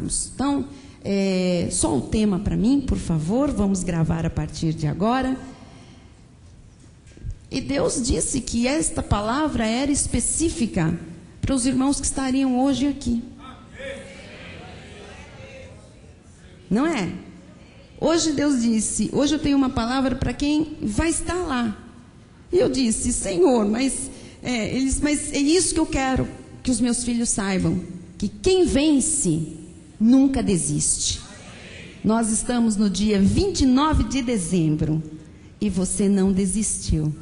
avançarmos. Então, só o tema para mim, por favor, vamos gravar a partir de agora. E Deus disse que esta palavra era específica para os irmãos que estariam hoje aqui. Não é? Hoje Deus disse, hoje eu tenho uma palavra para quem vai estar lá. E eu disse, Senhor, mas é isso que eu quero que os meus filhos saibam, que quem vence nunca desiste. Nós estamos no dia 29 de dezembro e você não desistiu.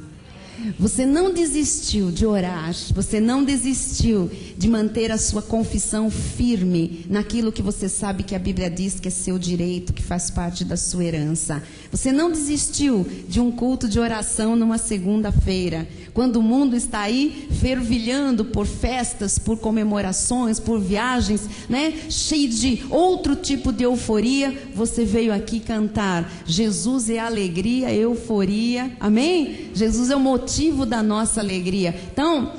Você não desistiu de orar, você não desistiu de manter a sua confissão firme naquilo que você sabe que a Bíblia diz que é seu direito, que faz parte da sua herança. Você não desistiu de um culto de oração numa segunda-feira, quando o mundo está aí fervilhando por festas, por comemorações, por viagens, né? Cheio de outro tipo de euforia. Você veio aqui cantar. Jesus é alegria, euforia. Amém? Jesus é o motivo da nossa alegria. Então,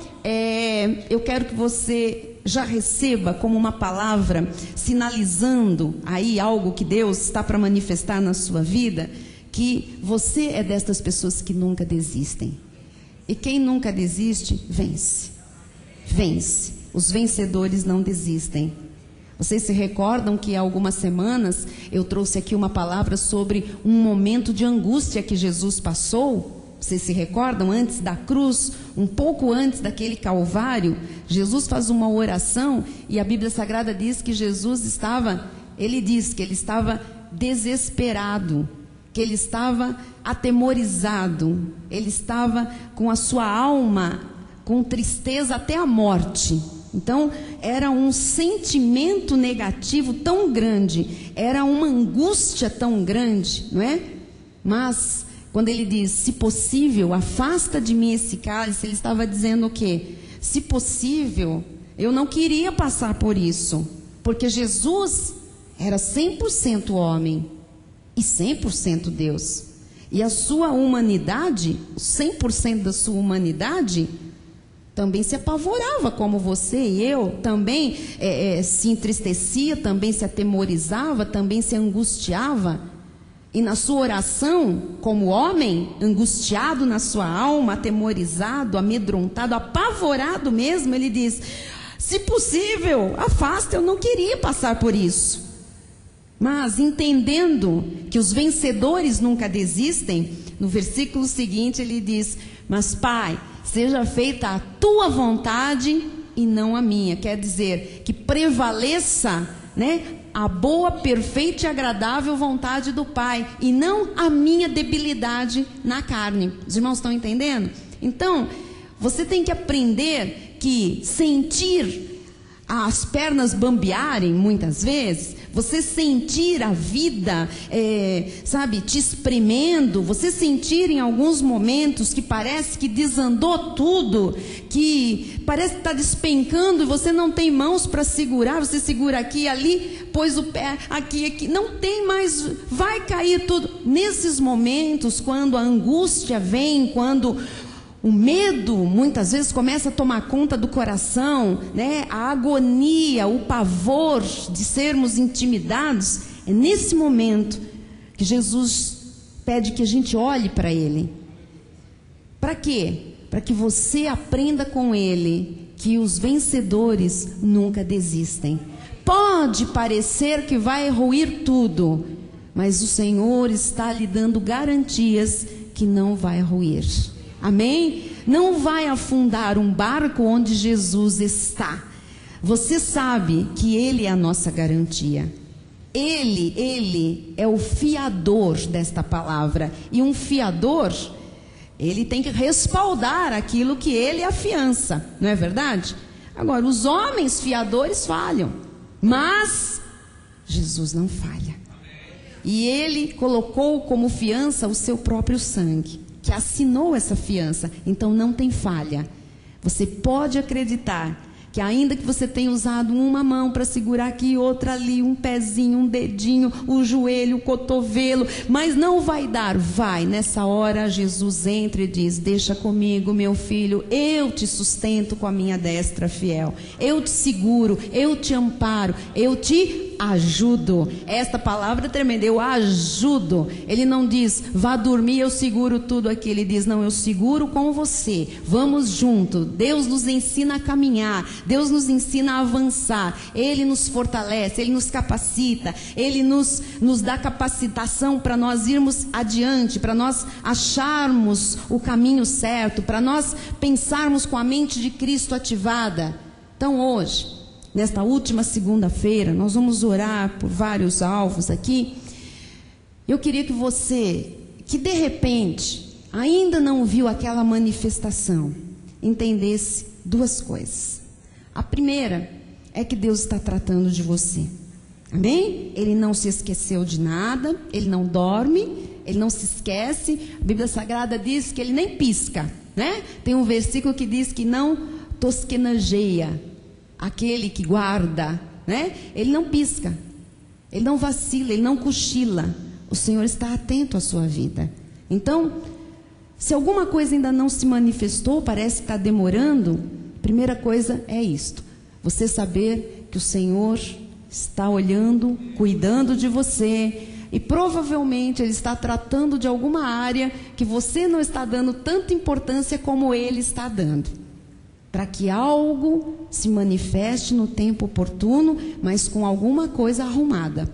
eu quero que você já receba como uma palavra, sinalizando aí algo que Deus está para manifestar na sua vida, que você é destas pessoas que nunca desistem. E quem nunca desiste, vence. Vence. Os vencedores não desistem. Vocês se recordam que há algumas semanas eu trouxe aqui uma palavra sobre um momento de angústia que Jesus passou? Vocês se recordam? Antes da cruz, um pouco antes daquele Calvário, Jesus faz uma oração e a Bíblia Sagrada diz que Jesus estava, ele diz que ele estava desesperado, que ele estava atemorizado, ele estava com a sua alma com tristeza até a morte. Então, era um sentimento negativo tão grande, era uma angústia tão grande, não é? Mas, quando ele diz, se possível, afasta de mim esse cálice, ele estava dizendo o quê? Se possível, eu não queria passar por isso, porque Jesus era 100% homem e 100% Deus. E a sua humanidade, 100% da sua humanidade, também se apavorava como você e eu, também se entristecia, também se atemorizava, também se angustiava. E na sua oração, como homem, angustiado na sua alma, atemorizado, amedrontado, apavorado mesmo, ele diz, se possível, afasta, eu não queria passar por isso. Mas entendendo que os vencedores nunca desistem, no versículo seguinte ele diz, mas Pai, seja feita a tua vontade e não a minha. Quer dizer, que prevaleça, né, a boa, perfeita e agradável vontade do Pai, e não a minha debilidade na carne. Os irmãos estão entendendo? Então, você tem que aprender que sentir as pernas bambearem muitas vezes, você sentir a vida, sabe, te espremendo, você sentir em alguns momentos que parece que desandou tudo, que parece que está despencando e você não tem mãos para segurar, você segura aqui e ali, pôs o pé aqui, não tem mais, vai cair tudo. Nesses momentos, quando a angústia vem, quando o medo muitas vezes começa a tomar conta do coração, né? A agonia, o pavor de sermos intimidados, é nesse momento que Jesus pede que a gente olhe para Ele. Para quê? Para que você aprenda com Ele que os vencedores nunca desistem. Pode parecer que vai ruir tudo, mas o Senhor está lhe dando garantias que não vai ruir. Amém? Não vai afundar um barco onde Jesus está. Você sabe que Ele é a nossa garantia. Ele é o fiador desta palavra. E um fiador, ele tem que respaldar aquilo que ele afiança. Não é verdade? Agora, os homens fiadores falham. Mas Jesus não falha. E Ele colocou como fiança o seu próprio sangue, que assinou essa fiança, então não tem falha. Você pode acreditar que ainda que você tenha usado uma mão para segurar aqui, outra ali, um pezinho, um dedinho, o joelho, o cotovelo, mas não vai dar, vai. Nessa hora Jesus entra e diz, deixa comigo meu filho, eu te sustento com a minha destra fiel, eu te seguro, eu te amparo, eu te ajudo. Esta palavra é tremenda, eu ajudo. Ele não diz, vá dormir, eu seguro tudo aqui. Ele diz, não, eu seguro com você. Vamos junto. Deus nos ensina a caminhar. Deus nos ensina a avançar. Ele nos fortalece, Ele nos capacita. Ele nos dá capacitação para nós irmos adiante, para nós acharmos o caminho certo, para nós pensarmos com a mente de Cristo ativada. Então hoje, nesta última segunda-feira, nós vamos orar por vários alvos aqui. Eu queria que você, que de repente ainda não viu aquela manifestação, entendesse duas coisas. A primeira é que Deus está tratando de você. Amém? Ele não se esqueceu de nada, Ele não dorme, Ele não se esquece. A Bíblia Sagrada diz que Ele nem pisca, né? Tem um versículo que diz que não tosquenageia aquele que guarda, né? Ele não pisca, Ele não vacila, Ele não cochila. O Senhor está atento à sua vida. Então, se alguma coisa ainda não se manifestou, parece que está demorando, a primeira coisa é isto: você saber que o Senhor está olhando, cuidando de você, e provavelmente Ele está tratando de alguma área que você não está dando tanta importância como Ele está dando, para que algo se manifeste no tempo oportuno, mas com alguma coisa arrumada,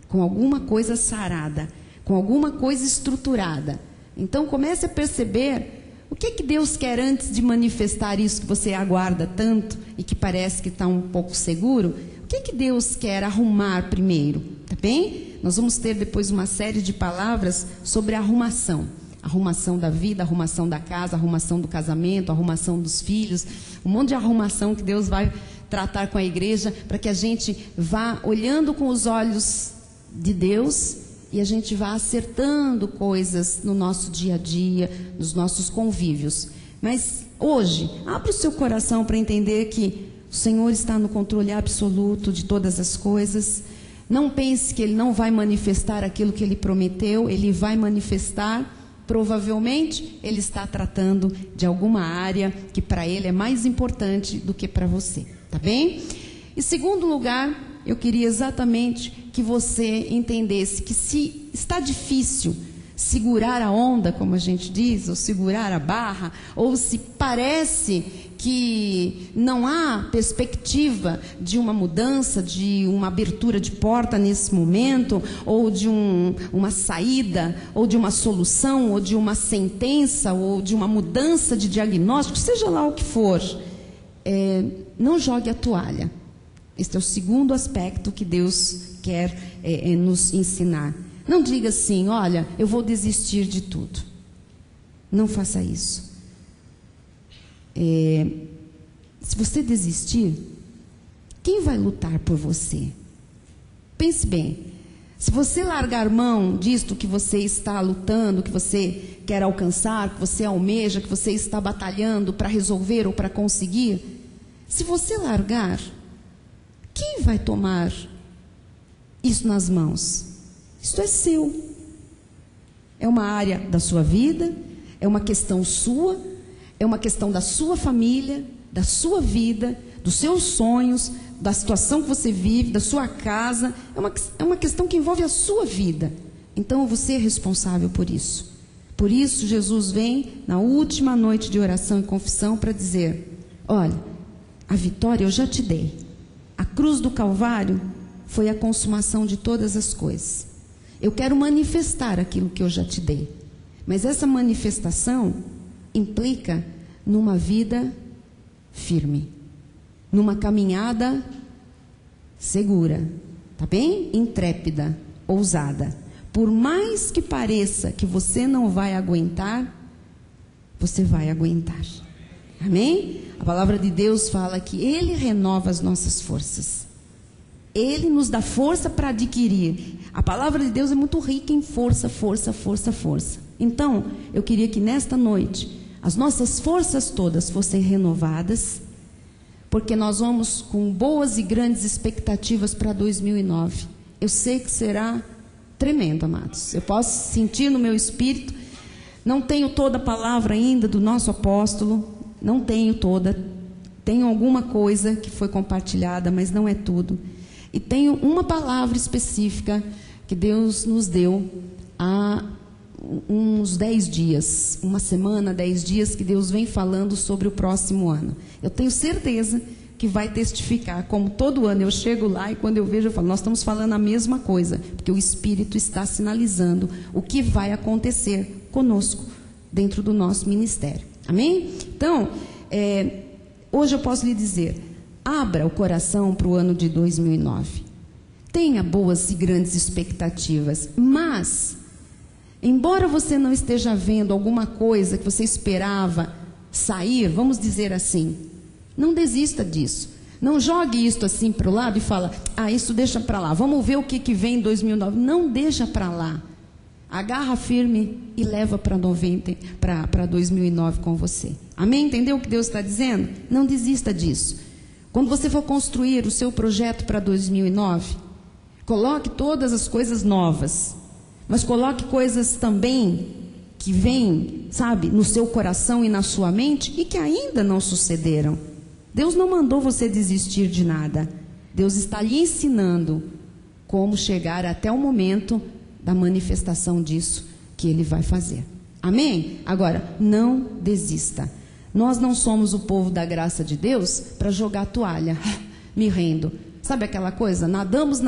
com alguma coisa sarada, com alguma coisa estruturada. Então comece a perceber o que Deus quer antes de manifestar isso que você aguarda tanto e que parece que está um pouco seguro. O que Deus quer arrumar primeiro, tá bem? Nós vamos ter depois uma série de palavras sobre arrumação. Arrumação da vida, arrumação da casa, arrumação do casamento, arrumação dos filhos. Um monte de arrumação que Deus vai tratar com a igreja, para que a gente vá olhando com os olhos de Deus e a gente vá acertando coisas no nosso dia a dia, nos nossos convívios. Mas hoje, abre o seu coração para entender que o Senhor está no controle absoluto de todas as coisas. Não pense que Ele não vai manifestar aquilo que Ele prometeu. Ele vai manifestar. Provavelmente Ele está tratando de alguma área que para Ele é mais importante do que para você, tá bem? Em segundo lugar, eu queria exatamente que você entendesse que se está difícil segurar a onda, como a gente diz, ou segurar a barra, ou se parece que não há perspectiva de uma mudança, de uma abertura de porta nesse momento, ou de uma saída, ou de uma solução, ou de uma sentença, ou de uma mudança de diagnóstico, seja lá o que for, não jogue a toalha. Este é o segundo aspecto que Deus quer nos ensinar. Não diga assim, olha, eu vou desistir de tudo. Não faça isso. Se você desistir, quem vai lutar por você? Pense bem. Se você largar mão disto que você está lutando, que você quer alcançar, que você almeja, que você está batalhando para resolver ou para conseguir, se você largar, quem vai tomar isso nas mãos? Isso é seu. É uma área da sua vida, é uma questão sua, é uma questão da sua família, da sua vida, dos seus sonhos, da situação que você vive, da sua casa. É uma questão que envolve a sua vida. Então você é responsável por isso. Por isso Jesus vem na última noite de oração e confissão para dizer: olha, a vitória eu já te dei. A cruz do Calvário foi a consumação de todas as coisas. Eu quero manifestar aquilo que eu já te dei. Mas essa manifestação implica numa vida firme, numa caminhada segura, tá bem? Intrépida, ousada. Por mais que pareça que você não vai aguentar, você vai aguentar. Amém? A palavra de Deus fala que Ele renova as nossas forças. Ele nos dá força para adquirir. A palavra de Deus é muito rica em força, força, força, força. Então, eu queria que nesta noite as nossas forças todas fossem renovadas, porque nós vamos com boas e grandes expectativas para 2009. Eu sei que será tremendo, amados. Eu posso sentir no meu espírito. Não tenho toda a palavra ainda do nosso apóstolo, não tenho toda. Tenho alguma coisa que foi compartilhada, mas não é tudo. E tenho uma palavra específica que Deus nos deu há uns 10 dias, uma semana, 10 dias, que Deus vem falando sobre o próximo ano. Eu tenho certeza que vai testificar, como todo ano eu chego lá e quando eu vejo eu falo, nós estamos falando a mesma coisa, porque o Espírito está sinalizando o que vai acontecer conosco, dentro do nosso ministério. Amém? Então, hoje eu posso lhe dizer, abra o coração para o ano de 2009. Tenha boas e grandes expectativas, mas, embora você não esteja vendo alguma coisa que você esperava sair, vamos dizer assim, não desista disso. Não jogue isso assim para o lado e fala, isso deixa para lá, vamos ver o que vem em 2009. Não deixa para lá. Agarra firme e leva para 2009 com você. Amém? Entendeu o que Deus está dizendo? Não desista disso. Quando você for construir o seu projeto para 2009, coloque todas as coisas novas, mas coloque coisas também que vêm, sabe, no seu coração e na sua mente e que ainda não sucederam. Deus não mandou você desistir de nada. Deus está lhe ensinando como chegar até o momento da manifestação disso que Ele vai fazer. Amém? Agora, não desista. Nós não somos o povo da graça de Deus para jogar toalha, me rendo. Sabe aquela coisa? Nadamos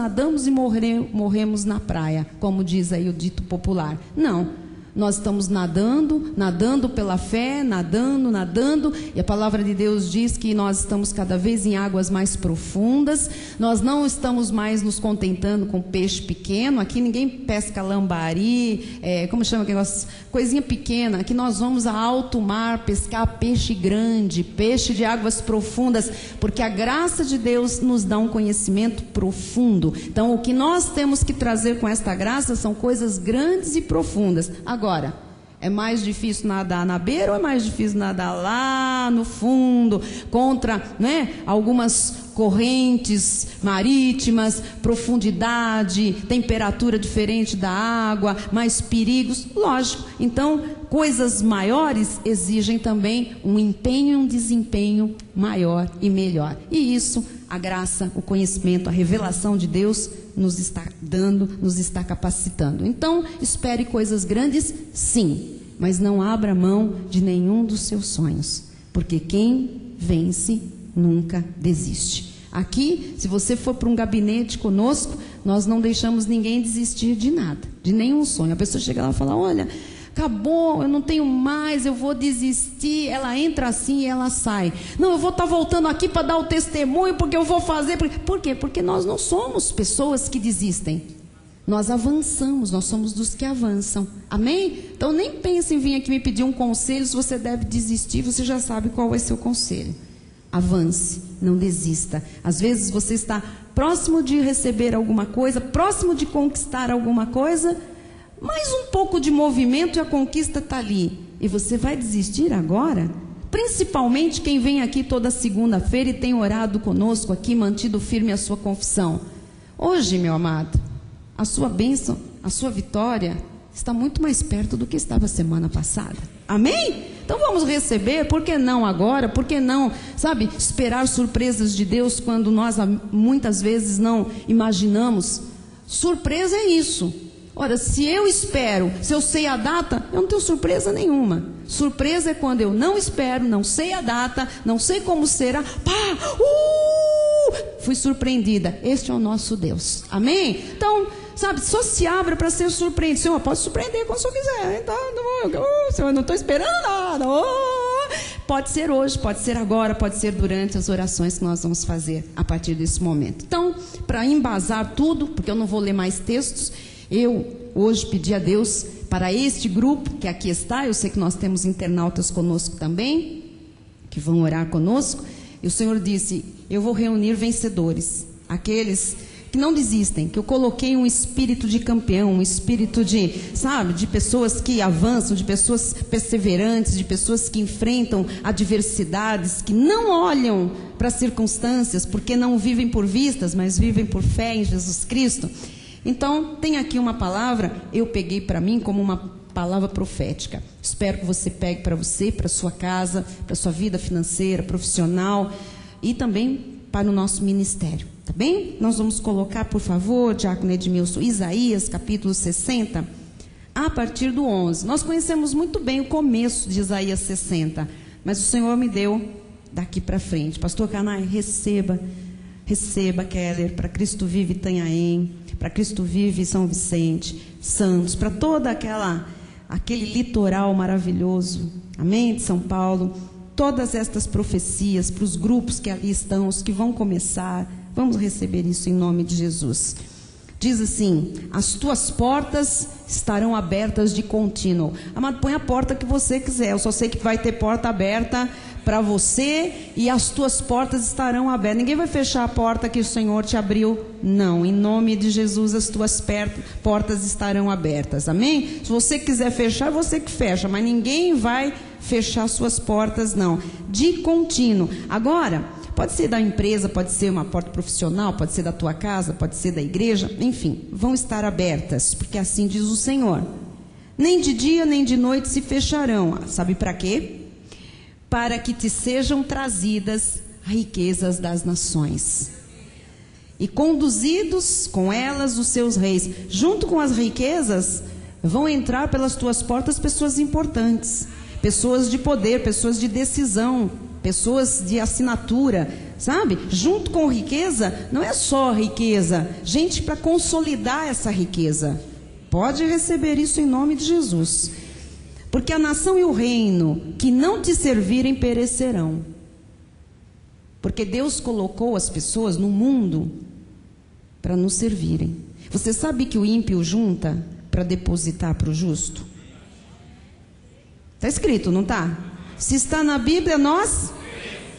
e morremos na praia, como diz aí o dito popular. Não. Nós estamos nadando pela fé, nadando, e a palavra de Deus diz que nós estamos cada vez em águas mais profundas, nós não estamos mais nos contentando com peixe pequeno, aqui ninguém pesca lambari, como chama aquele negócio? Coisinha pequena, aqui nós vamos a alto mar pescar peixe grande, peixe de águas profundas, porque a graça de Deus nos dá um conhecimento profundo. Então, o que nós temos que trazer com esta graça são coisas grandes e profundas. Agora, é mais difícil nadar na beira ou é mais difícil nadar lá no fundo, contra, algumas correntes marítimas, profundidade, temperatura diferente da água, mais perigos? Lógico. Então, coisas maiores exigem também um empenho e um desempenho maior e melhor. E isso, a graça, o conhecimento, a revelação de Deus nos está dando, nos está capacitando. Então, espere coisas grandes, sim, mas não abra mão de nenhum dos seus sonhos, porque quem vence nunca desiste. Aqui, se você for para um gabinete conosco, nós não deixamos ninguém desistir de nada, de nenhum sonho. A pessoa chega lá e fala, olha, acabou, eu não tenho mais, eu vou desistir. Ela entra assim e ela sai. Não, eu vou estar voltando aqui para dar o testemunho, porque eu vou fazer. Por quê? Porque nós não somos pessoas que desistem. Nós avançamos, nós somos dos que avançam. Amém? Então nem pense em vir aqui me pedir um conselho. Se você deve desistir, você já sabe qual vai ser o conselho. Avance, não desista. Às vezes você está próximo de receber alguma coisa, próximo de conquistar alguma coisa, mais um pouco de movimento e a conquista está ali. E você vai desistir agora? Principalmente quem vem aqui toda segunda-feira e tem orado conosco aqui, mantido firme a sua confissão. Hoje, meu amado, a sua bênção, a sua vitória está muito mais perto do que estava semana passada. Amém? Então vamos receber, por que não agora? Por que não, esperar surpresas de Deus quando nós muitas vezes não imaginamos? Surpresa é isso. Ora, se eu espero, se eu sei a data, eu não tenho surpresa nenhuma. Surpresa é quando eu não espero, não sei a data, não sei como será. Fui surpreendida. Este é o nosso Deus. Amém? Então, só se abra para ser surpreendido. Senhor, pode surpreender quando o Senhor quiser. Então, Senhor, não estou esperando nada. Pode ser hoje, pode ser agora, pode ser durante as orações que nós vamos fazer a partir desse momento. Então, para embasar tudo, porque eu não vou ler mais textos, eu hoje pedi a Deus para este grupo que aqui está. Eu sei que nós temos internautas conosco também, que vão orar conosco. E o Senhor disse, eu vou reunir vencedores, aqueles que não desistem, que eu coloquei um espírito de campeão, um espírito de pessoas que avançam, de pessoas perseverantes, de pessoas que enfrentam adversidades, que não olham para as circunstâncias, porque não vivem por vistas, mas vivem por fé em Jesus Cristo. Então, tem aqui uma palavra, eu peguei para mim como uma palavra profética. Espero que você pegue para você, para sua casa, para sua vida financeira, profissional e também para o nosso ministério. Tá bem? Nós vamos colocar, por favor, Diácono Edmilson, Isaías, capítulo 60, a partir do 11. Nós conhecemos muito bem o começo de Isaías 60, mas o Senhor me deu daqui para frente. Pastor Canai, receba, Keller, para Cristo Vive Itanhaém, para Cristo Vive São Vicente, Santos, para toda aquele litoral maravilhoso, amém, de São Paulo, todas estas profecias para os grupos que ali estão, os que vão começar, vamos receber isso em nome de Jesus. Diz assim: as tuas portas estarão abertas de contínuo. Amado, põe a porta que você quiser, eu só sei que vai ter porta aberta para você e as tuas portas estarão abertas. Ninguém vai fechar a porta que o Senhor te abriu, não. Em nome de Jesus, as tuas portas estarão abertas, amém? Se você quiser fechar, é você que fecha, mas ninguém vai fechar suas portas, não. De contínuo. Agora, pode ser da empresa, pode ser uma porta profissional, pode ser da tua casa, pode ser da igreja, enfim, vão estar abertas, porque assim diz o Senhor. Nem de dia nem de noite se fecharão. Sabe para quê? Para que te sejam trazidas riquezas das nações, e conduzidos com elas os seus reis. Junto com as riquezas, vão entrar pelas tuas portas pessoas importantes, pessoas de poder, pessoas de decisão, pessoas de assinatura, sabe? Junto com riqueza, não é só riqueza, gente para consolidar essa riqueza. Pode receber isso em nome de Jesus. Porque a nação e o reino que não te servirem perecerão. Porque Deus colocou as pessoas no mundo para nos servirem. Você sabe que o ímpio junta para depositar para o justo? Está escrito, não está? Se está na Bíblia, nós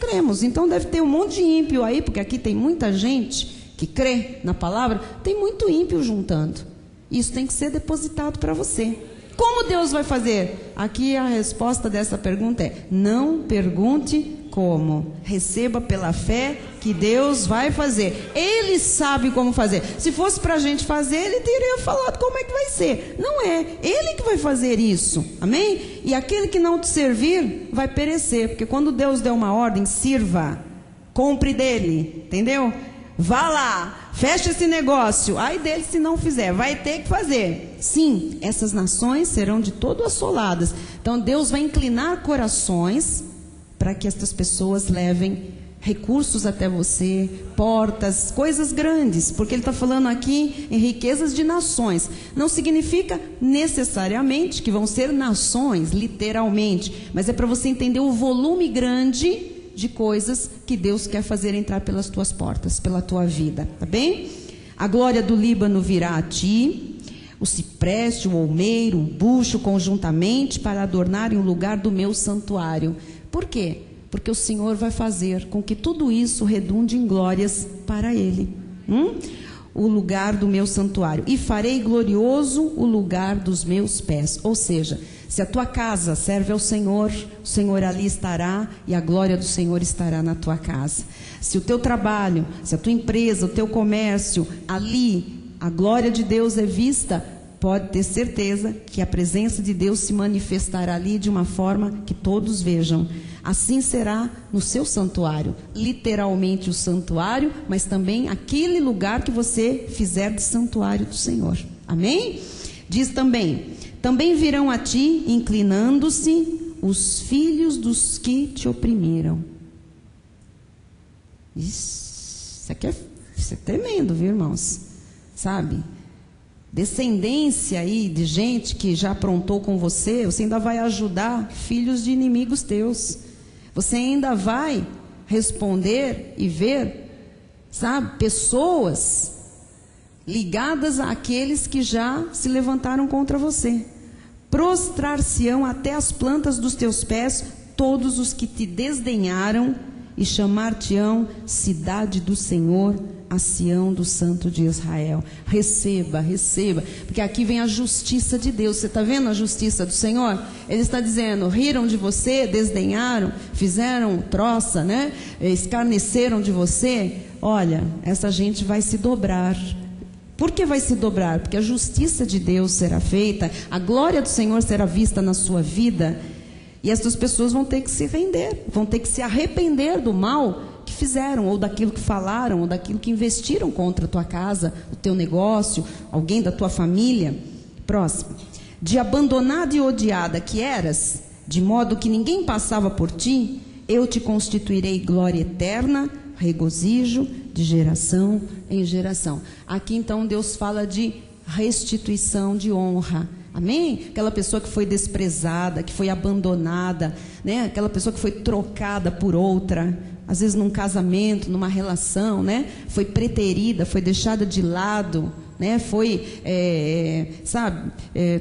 cremos. Então deve ter um monte de ímpio aí, porque aqui tem muita gente que crê na palavra. Tem muito ímpio juntando. Isso tem que ser depositado para você. Como Deus vai fazer? Aqui a resposta dessa pergunta é: não pergunte como. Receba pela fé que Deus vai fazer. Ele sabe como fazer. Se fosse para a gente fazer, Ele teria falado como é que vai ser. Não é. Ele que vai fazer isso. Amém? E aquele que não te servir vai perecer. Porque quando Deus der uma ordem, sirva. Compre dele. Entendeu? Vá lá, fecha esse negócio. Ai dele se não fizer, vai ter que fazer. Sim, essas nações serão de todo assoladas. Então Deus vai inclinar corações para que estas pessoas levem recursos até você, portas, coisas grandes. Porque Ele está falando aqui em riquezas de nações. Não significa necessariamente que vão ser nações, literalmente. Mas é para você entender o volume grande de coisas que Deus quer fazer entrar pelas tuas portas, pela tua vida, tá bem? A glória do Líbano virá a ti, o cipreste, o olmeiro, o bucho conjuntamente para adornarem o lugar do meu santuário. Por quê? Porque o Senhor vai fazer com que tudo isso redunde em glórias para Ele. O lugar do meu santuário. E farei glorioso o lugar dos meus pés. Ou seja, se a tua casa serve ao Senhor, o Senhor ali estará e a glória do Senhor estará na tua casa. Se o teu trabalho, se a tua empresa, o teu comércio, ali a glória de Deus é vista, pode ter certeza que a presença de Deus se manifestará ali de uma forma que todos vejam. Assim será no seu santuário, literalmente o santuário, mas também aquele lugar que você fizer de santuário do Senhor. Amém? Diz também virão a ti, inclinando-se, os filhos dos que te oprimiram. Isso é tremendo, viu, irmãos? Sabe? Descendência aí de gente que já aprontou com você, você ainda vai ajudar filhos de inimigos teus. Você ainda vai responder e ver, sabe, pessoas ligadas àqueles que já se levantaram contra você. Prostrar-se-ão até as plantas dos teus pés todos os que te desdenharam e chamar-te-ão cidade do Senhor, a Sião do Santo de Israel. Receba, porque aqui vem a justiça de Deus. Você está vendo a justiça do Senhor? Ele está dizendo: riram de você, desdenharam, fizeram troça, né? Escarneceram de você. Olha, essa gente vai se dobrar. Por que vai se dobrar? Porque a justiça de Deus será feita, a glória do Senhor será vista na sua vida, e essas pessoas vão ter que se render, vão ter que se arrepender do mal que fizeram, ou daquilo que falaram, ou daquilo que investiram contra a tua casa, o teu negócio, alguém da tua família. Próximo. De abandonada e odiada que eras, de modo que ninguém passava por ti, eu te constituirei glória eterna, regozijo de geração em geração. Aqui então Deus fala de restituição de honra. Amém? Aquela pessoa que foi desprezada, que foi abandonada, né? Aquela pessoa que foi trocada por outra, às vezes num casamento, numa relação, né? Foi preterida, foi deixada de lado, né? Foi,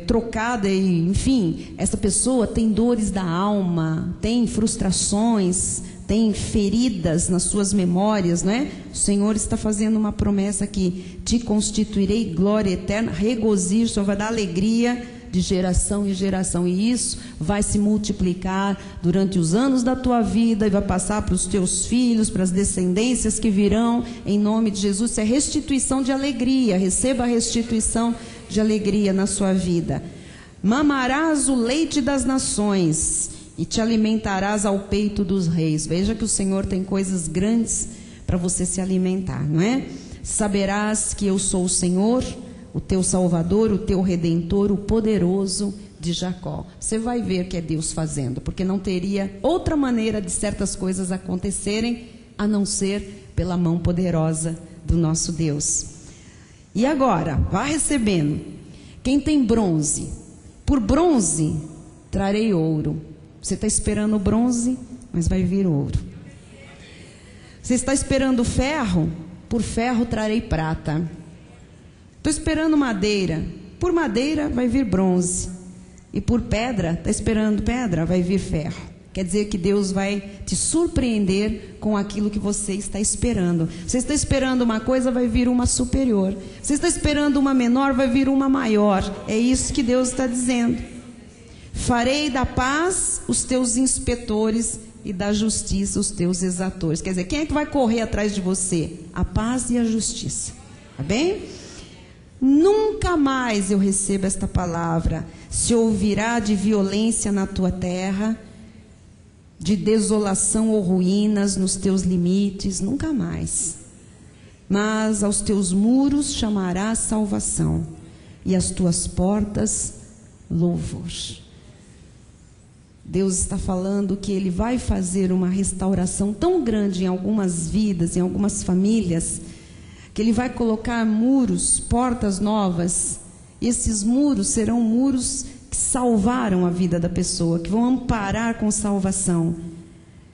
trocada, e, enfim, essa pessoa tem dores da alma, tem frustrações, tem feridas nas suas memórias, né? O Senhor está fazendo uma promessa aqui: te constituirei glória eterna, regozijo, o Senhor vai dar alegria de geração em geração, e isso vai se multiplicar durante os anos da tua vida, e vai passar para os teus filhos, para as descendências que virão, em nome de Jesus. Isso é restituição de alegria. Receba a restituição de alegria na sua vida. Mamarás o leite das nações e te alimentarás ao peito dos reis. Veja que o Senhor tem coisas grandes para você se alimentar, não é? Saberás que eu sou o Senhor, o teu Salvador, o teu Redentor, o poderoso de Jacó. Você vai ver que é Deus fazendo, porque não teria outra maneira de certas coisas acontecerem a não ser pela mão poderosa do nosso Deus. E agora, vá recebendo. Quem tem bronze, por bronze trarei ouro. Você está esperando bronze, mas vai vir ouro. Você está esperando ferro, por ferro trarei prata. Estou esperando madeira, por madeira vai vir bronze. E por pedra, está esperando pedra, vai vir ferro. Quer dizer que Deus vai te surpreender com aquilo que você está esperando. Você está esperando uma coisa, vai vir uma superior. Você está esperando uma menor, vai vir uma maior. É isso que Deus está dizendo. Farei da paz os teus inspetores e da justiça os teus exatores. Quer dizer, quem é que vai correr atrás de você? A paz e a justiça. Tá bem? Nunca mais eu recebo esta palavra. Se ouvirá de violência na tua terra, de desolação ou ruínas nos teus limites, nunca mais. Mas aos teus muros chamarás salvação, e às tuas portas louvor. Deus está falando que Ele vai fazer uma restauração tão grande em algumas vidas, em algumas famílias, que Ele vai colocar muros, portas novas. E esses muros serão muros que salvaram a vida da pessoa, que vão amparar com salvação.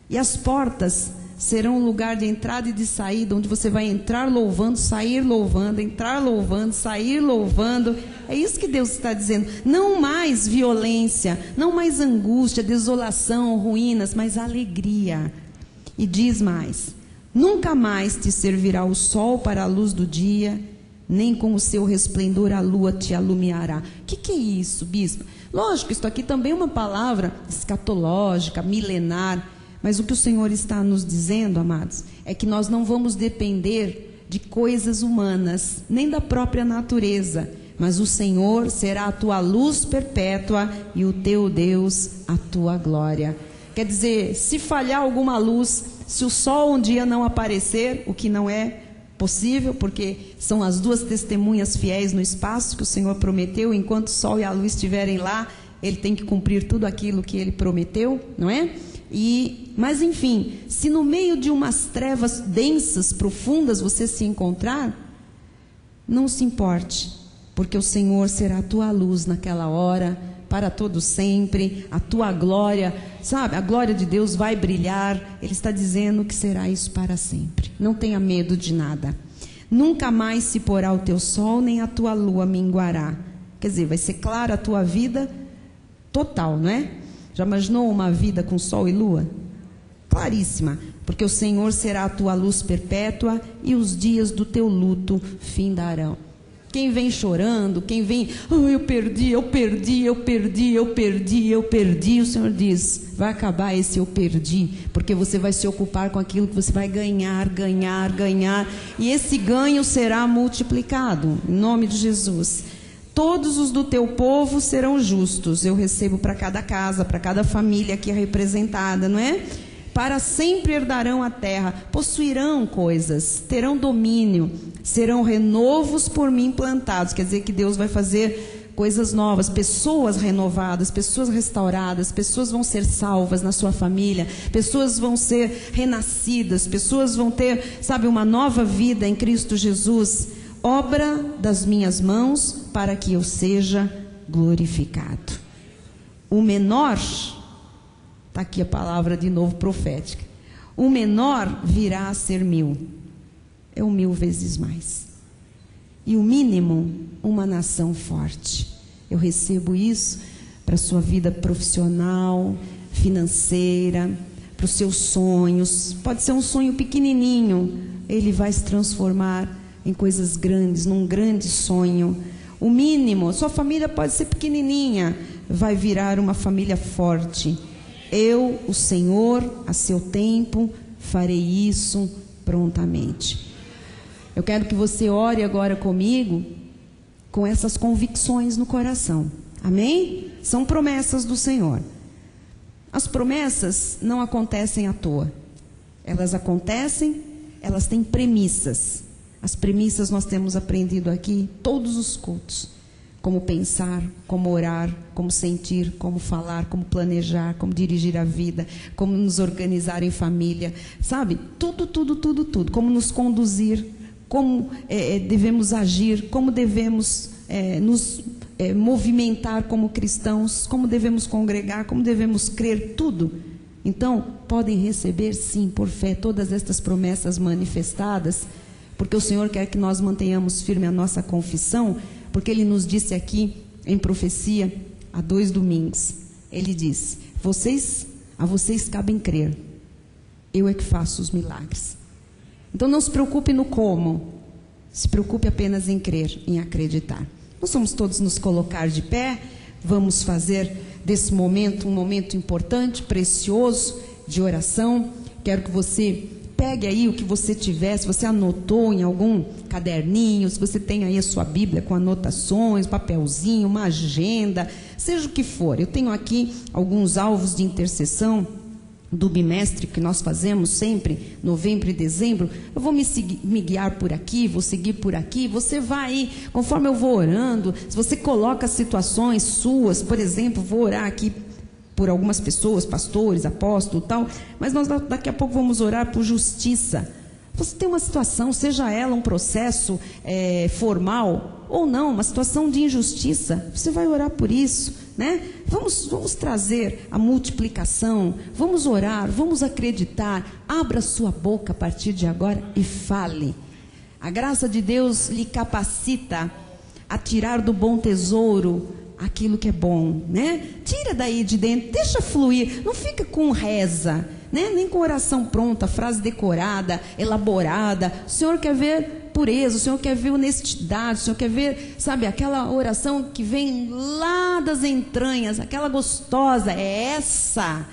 E as portas serão um lugar de entrada e de saída, onde você vai entrar louvando, sair louvando, entrar louvando, sair louvando. É isso que Deus está dizendo. Não mais violência, não mais angústia, desolação, ruínas, mas alegria. E diz mais: nunca mais te servirá o sol para a luz do dia, nem com o seu resplendor a lua te alumiará. O que é isso, bispo? Lógico, isso aqui também é uma palavra escatológica, milenar. Mas o que o Senhor está nos dizendo, amados, é que nós não vamos depender de coisas humanas, nem da própria natureza. Mas o Senhor será a tua luz perpétua e o teu Deus a tua glória. Quer dizer, se falhar alguma luz, se o sol um dia não aparecer, o que não é possível, porque são as duas testemunhas fiéis no espaço que o Senhor prometeu, enquanto o sol e a luz estiverem lá, Ele tem que cumprir tudo aquilo que Ele prometeu, não é? Mas enfim, se no meio de umas trevas densas, profundas, você se encontrar, não se importe, porque o Senhor será a tua luz naquela hora, para todo sempre, a tua glória, sabe? A glória de Deus vai brilhar. Ele está dizendo que será isso para sempre. Não tenha medo de nada. Nunca mais se porá o teu sol, nem a tua lua minguará. Quer dizer, vai ser clara a tua vida total, não é? Já imaginou uma vida com sol e lua? Claríssima, porque o Senhor será a tua luz perpétua e os dias do teu luto findarão. Quem vem chorando, quem vem, eu perdi, o Senhor diz, vai acabar esse eu perdi, porque você vai se ocupar com aquilo que você vai ganhar, e esse ganho será multiplicado, em nome de Jesus. Todos os do teu povo serão justos. Eu recebo para cada casa, para cada família aqui representada, não é? para sempre herdarão a terra, possuirão coisas, terão domínio, serão renovos por mim plantados. Quer dizer que Deus vai fazer coisas novas, pessoas renovadas, pessoas restauradas, pessoas vão ser salvas na sua família, pessoas vão ser renascidas, pessoas vão ter, sabe, uma nova vida em Cristo Jesus. Obra das minhas mãos para que eu seja glorificado. O menor, está aqui a palavra de novo profética, o menor virá a ser 1000, é o 1000 vezes mais. E o mínimo, uma nação forte. Eu recebo isso para a sua vida profissional, financeira, para os seus sonhos. Pode ser um sonho pequenininho, ele vai se transformar em coisas grandes, num grande sonho. O mínimo, sua família pode ser pequenininha, vai virar uma família forte. Eu, o Senhor, a seu tempo, farei isso prontamente. Eu quero que você ore agora comigo, com essas convicções no coração. Amém? São promessas do Senhor. As promessas não acontecem à toa. Elas acontecem, elas têm premissas. As premissas nós temos aprendido aqui todos os cultos. Como pensar, como orar, como sentir, como falar, como planejar, como dirigir a vida, como nos organizar em família, sabe? Tudo. Como nos conduzir, como devemos agir, como devemos nos movimentar como cristãos, como devemos congregar, como devemos crer, tudo. Então, podem receber sim, por fé, todas estas promessas manifestadas, porque o Senhor quer que nós mantenhamos firme a nossa confissão, porque Ele nos disse aqui em profecia, há 2 domingos, Ele diz, a vocês cabem crer, eu é que faço os milagres. Então não se preocupe no como, se preocupe apenas em crer, em acreditar. Nós vamos todos nos colocar de pé, vamos fazer desse momento um momento importante, precioso, de oração. Quero que você pegue aí o que você tiver, se você anotou em algum caderninho, se você tem aí a sua Bíblia com anotações, papelzinho, uma agenda, seja o que for. Eu tenho aqui alguns alvos de intercessão do bimestre que nós fazemos sempre, novembro e dezembro. Eu vou me guiar por aqui, vou seguir por aqui. Você vai aí, conforme eu vou orando, se você coloca situações suas, por exemplo, vou orar aqui por algumas pessoas, pastores, apóstolos e tal, mas nós daqui a pouco vamos orar por justiça. Você tem uma situação, seja ela um processo formal ou não, uma situação de injustiça, você vai orar por isso, né? Vamos trazer a multiplicação, vamos orar, vamos acreditar. Abra sua boca a partir de agora e fale. A graça de Deus lhe capacita a tirar do bom tesouro aquilo que é bom, né? Tira daí de dentro, deixa fluir, não fica com reza, né? Nem com oração pronta, frase decorada, elaborada. O Senhor quer ver pureza, o Senhor quer ver honestidade, o Senhor quer ver, sabe, aquela oração que vem lá das entranhas, aquela gostosa, é essa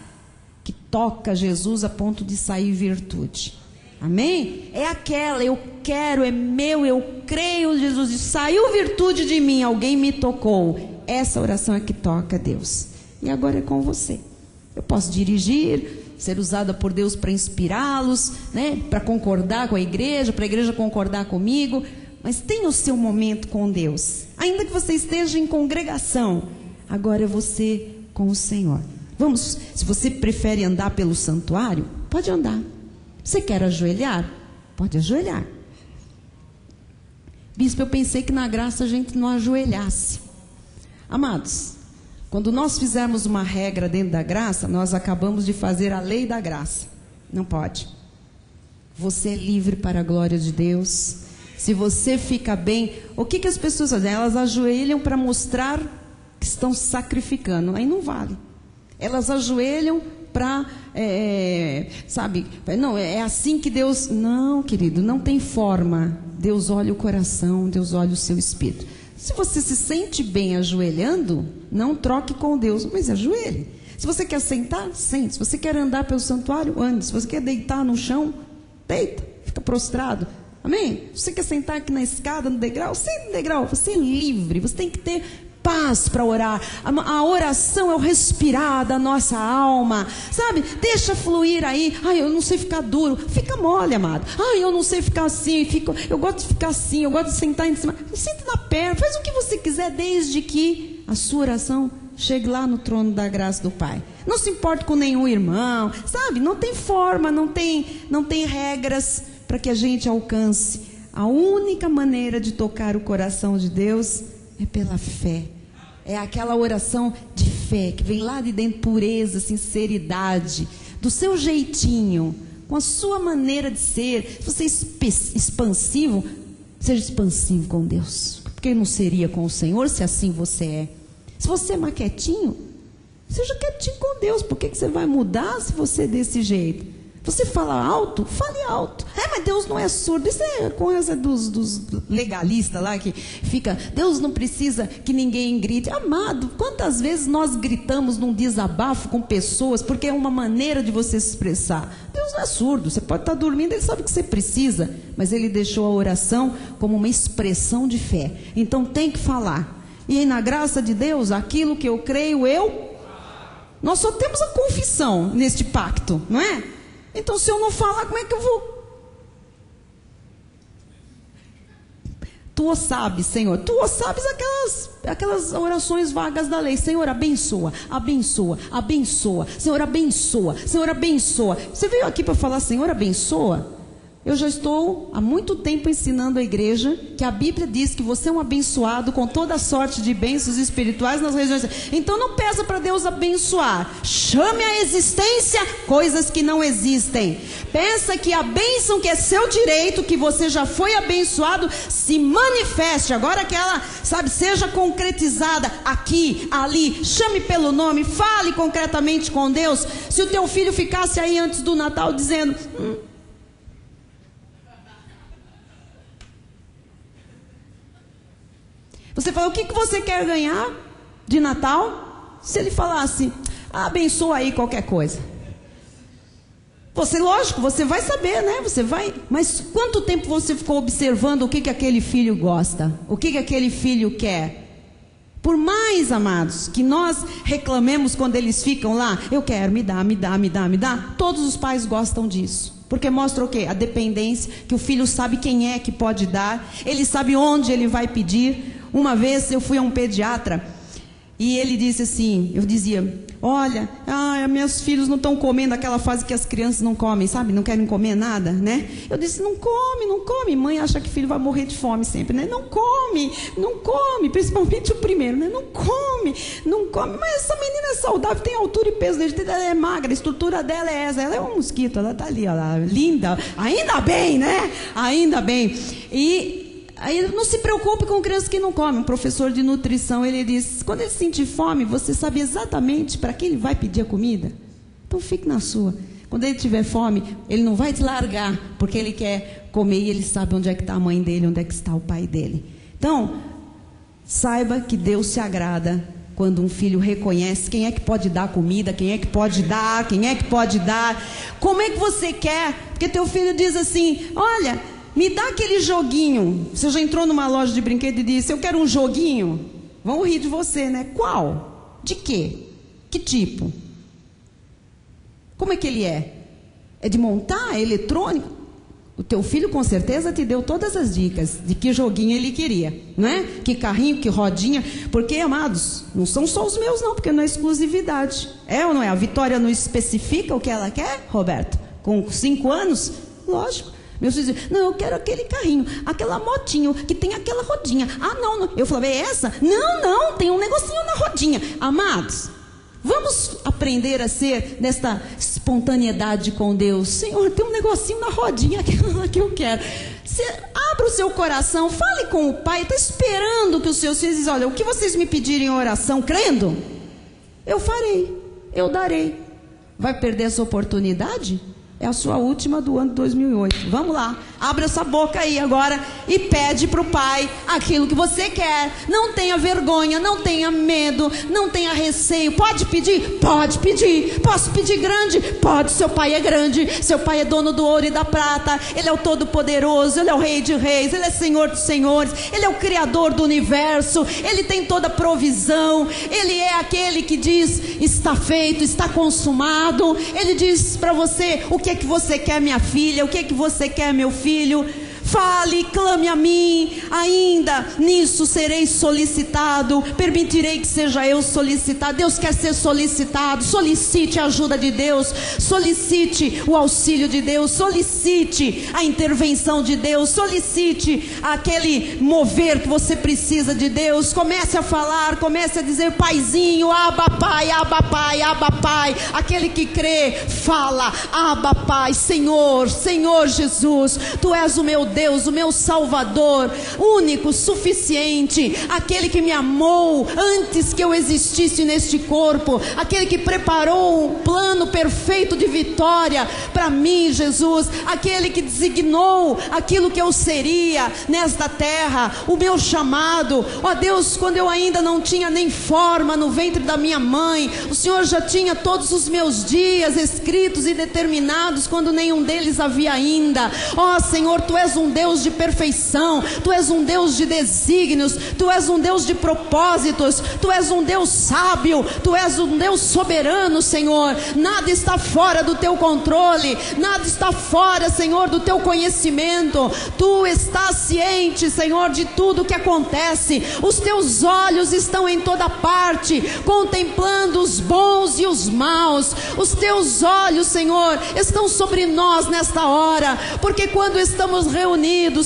que toca Jesus a ponto de sair virtude. Amém? É aquela, eu quero, é meu, eu creio, Jesus disse, saiu virtude de mim, alguém me tocou. Essa oração é que toca a Deus. E agora é com você. Eu posso dirigir, ser usada por Deus para inspirá-los, né? Para concordar com a igreja, para a igreja concordar comigo. Mas tenha o seu momento com Deus. Ainda que você esteja em congregação, agora é você com o Senhor. Vamos, se você prefere andar pelo santuário, pode andar. Você quer ajoelhar? Pode ajoelhar. Bispo, eu pensei que na graça a gente não ajoelhasse. Amados, quando nós fizermos uma regra dentro da graça, nós acabamos de fazer a lei da graça. Não pode. Você é livre para a glória de Deus. Se você fica bem, o que as pessoas fazem? Elas ajoelham para mostrar que estão sacrificando. Aí não vale. Elas ajoelham para, sabe, não, é assim que Deus... Não, querido, não tem forma. Deus olha o coração, Deus olha o seu espírito. Se você se sente bem ajoelhando, não troque com Deus, mas ajoelhe. Se você quer sentar, sente. Se você quer andar pelo santuário, ande. Se você quer deitar no chão, deita, fica prostrado. Amém? Se você quer sentar aqui na escada, no degrau, sente no degrau. Você é livre, você tem que ter paz para orar. A oração é o respirar da nossa alma, sabe? Deixa fluir aí. Ai, eu não sei ficar duro, fica mole, amado. Ai, eu não sei ficar assim, eu gosto de ficar assim, eu gosto de sentar em cima. Senta na perna, faz o que você quiser, desde que a sua oração chegue lá no trono da graça do Pai. Não se importe com nenhum irmão, sabe? Não tem forma, não tem regras para que a gente alcance. A única maneira de tocar o coração de Deus é pela fé. É aquela oração de fé que vem lá de dentro, pureza, sinceridade, do seu jeitinho, com a sua maneira de ser. Se você é expansivo, seja expansivo com Deus. Porque não seria com o Senhor se assim você é. Se você é mais quietinho, seja quietinho com Deus. Por que você vai mudar se você é desse jeito? Você fala alto? Fale alto. Mas Deus não é surdo. Isso é coisa dos legalistas lá que fica, Deus não precisa que ninguém grite. Amado, quantas vezes nós gritamos num desabafo com pessoas, porque é uma maneira de você se expressar. Deus não é surdo. Você pode estar dormindo, Ele sabe o que você precisa, mas Ele deixou a oração como uma expressão de fé. Então tem que falar. E aí, na graça de Deus, aquilo que eu creio, nós só temos a confissão neste pacto, não é? Então, se eu não falar, como é que eu vou? Tu sabes, Senhor. Tu sabes aquelas orações vagas da lei. Senhor, abençoa, abençoa, abençoa. Senhor, abençoa, Senhor, abençoa. Você veio aqui para falar, Senhor, abençoa? Eu já estou há muito tempo ensinando a igreja que a Bíblia diz que você é um abençoado com toda a sorte de bênçãos espirituais nas regiões. Então não peça para Deus abençoar. Chame à existência coisas que não existem. Pensa que a bênção que é seu direito, que você já foi abençoado, se manifeste. Agora que ela, seja concretizada aqui, ali. Chame pelo nome, fale concretamente com Deus. Se o teu filho ficasse aí antes do Natal dizendo... Você fala, o que você quer ganhar de Natal? Se ele falasse, abençoa aí qualquer coisa. Você, lógico, você vai saber, né? Você vai. Mas quanto tempo você ficou observando o que aquele filho gosta? O que aquele filho quer? Por mais, amados, que nós reclamemos quando eles ficam lá, eu quero, me dá, me dá, me dá, me dá. Todos os pais gostam disso. Porque mostra o quê? A dependência, que o filho sabe quem é que pode dar, ele sabe onde ele vai pedir. Uma vez eu fui a um pediatra e ele disse assim, eu dizia, olha, meus filhos não estão comendo, aquela fase que as crianças não comem, sabe? Não querem comer nada, né? Eu disse, não come, não come. Mãe acha que filho vai morrer de fome sempre, né? Não come, não come, principalmente o primeiro, né? Não come, não come. Mas essa menina é saudável, tem altura e peso, ela é magra, a estrutura dela é essa, ela é um mosquito, ela tá ali, ó, linda, ainda bem, né? Ainda bem. E aí não se preocupe com crianças que não comem. Um professor de nutrição, ele diz, quando ele sentir fome, você sabe exatamente para quem ele vai pedir a comida. Então fique na sua. Quando ele tiver fome, ele não vai te largar, porque ele quer comer e ele sabe onde é que está a mãe dele, onde é que está o pai dele. Então, saiba que Deus se agrada quando um filho reconhece quem é que pode dar comida, quem é que pode dar, quem é que pode dar. Como é que você quer? Porque teu filho diz assim, olha... Me dá aquele joguinho. Você já entrou numa loja de brinquedo e disse, eu quero um joguinho? Vão rir de você, né? Qual? De quê? Que tipo? Como é que ele é? É de montar? É eletrônico? O teu filho com certeza te deu todas as dicas de que joguinho ele queria, não é? Que carrinho, que rodinha. Porque, amados, não são só os meus não, porque não é exclusividade. É ou não é? A Vitória não especifica o que ela quer, Roberto? Com 5 anos? Lógico. Meus filhos dizem, não, eu quero aquele carrinho, aquela motinho, que tem aquela rodinha. Não. Eu falei, é essa? Não, tem um negocinho na rodinha. Amados, vamos aprender a ser nesta espontaneidade com Deus. Senhor, tem um negocinho na rodinha que eu quero. Abra o seu coração, fale com o Pai. Está esperando que os seus filhos dizem, olha, o que vocês me pedirem em oração, crendo, eu farei, eu darei. Vai perder essa oportunidade? É a sua última do ano de 2008. Vamos lá. Abra sua boca aí agora e pede para o Pai aquilo que você quer. Não tenha vergonha, não tenha medo, não tenha receio. Pode pedir? Pode pedir. Posso pedir grande? Pode, seu Pai é grande. Seu Pai é dono do ouro e da prata. Ele é o Todo-Poderoso, Ele é o Rei de Reis, Ele é Senhor dos Senhores, Ele é o Criador do universo, Ele tem toda a provisão, Ele é aquele que diz: está feito, está consumado. Ele diz para você: o que é que você quer, minha filha? O que é que você quer, meu filho? Fale, clame a mim, ainda nisso serei solicitado, permitirei que seja eu solicitado. Deus quer ser solicitado. Solicite a ajuda de Deus, solicite o auxílio de Deus, solicite a intervenção de Deus, solicite aquele mover que você precisa de Deus. Comece a falar, comece a dizer: Paizinho, Abba Pai, Abba Pai, Abba Pai. Aquele que crê, fala: Abba Pai, Senhor, Senhor Jesus, Tu és o meu Deus, o meu Salvador, único, suficiente, aquele que me amou antes que eu existisse neste corpo, aquele que preparou um plano perfeito de vitória para mim, Jesus, aquele que designou aquilo que eu seria nesta terra, o meu chamado. Ó Deus, quando eu ainda não tinha nem forma no ventre da minha mãe, o Senhor já tinha todos os meus dias escritos e determinados, quando nenhum deles havia ainda. Ó Senhor, Tu és um Deus de perfeição, Tu és um Deus de desígnios, Tu és um Deus de propósitos, Tu és um Deus sábio, Tu és um Deus soberano, Senhor. Nada está fora do Teu controle, nada está fora, Senhor, do Teu conhecimento. Tu estás ciente, Senhor, de tudo que acontece. Os Teus olhos estão em toda parte, contemplando os bons e os maus. Os Teus olhos, Senhor, estão sobre nós nesta hora, porque quando estamos reunidos,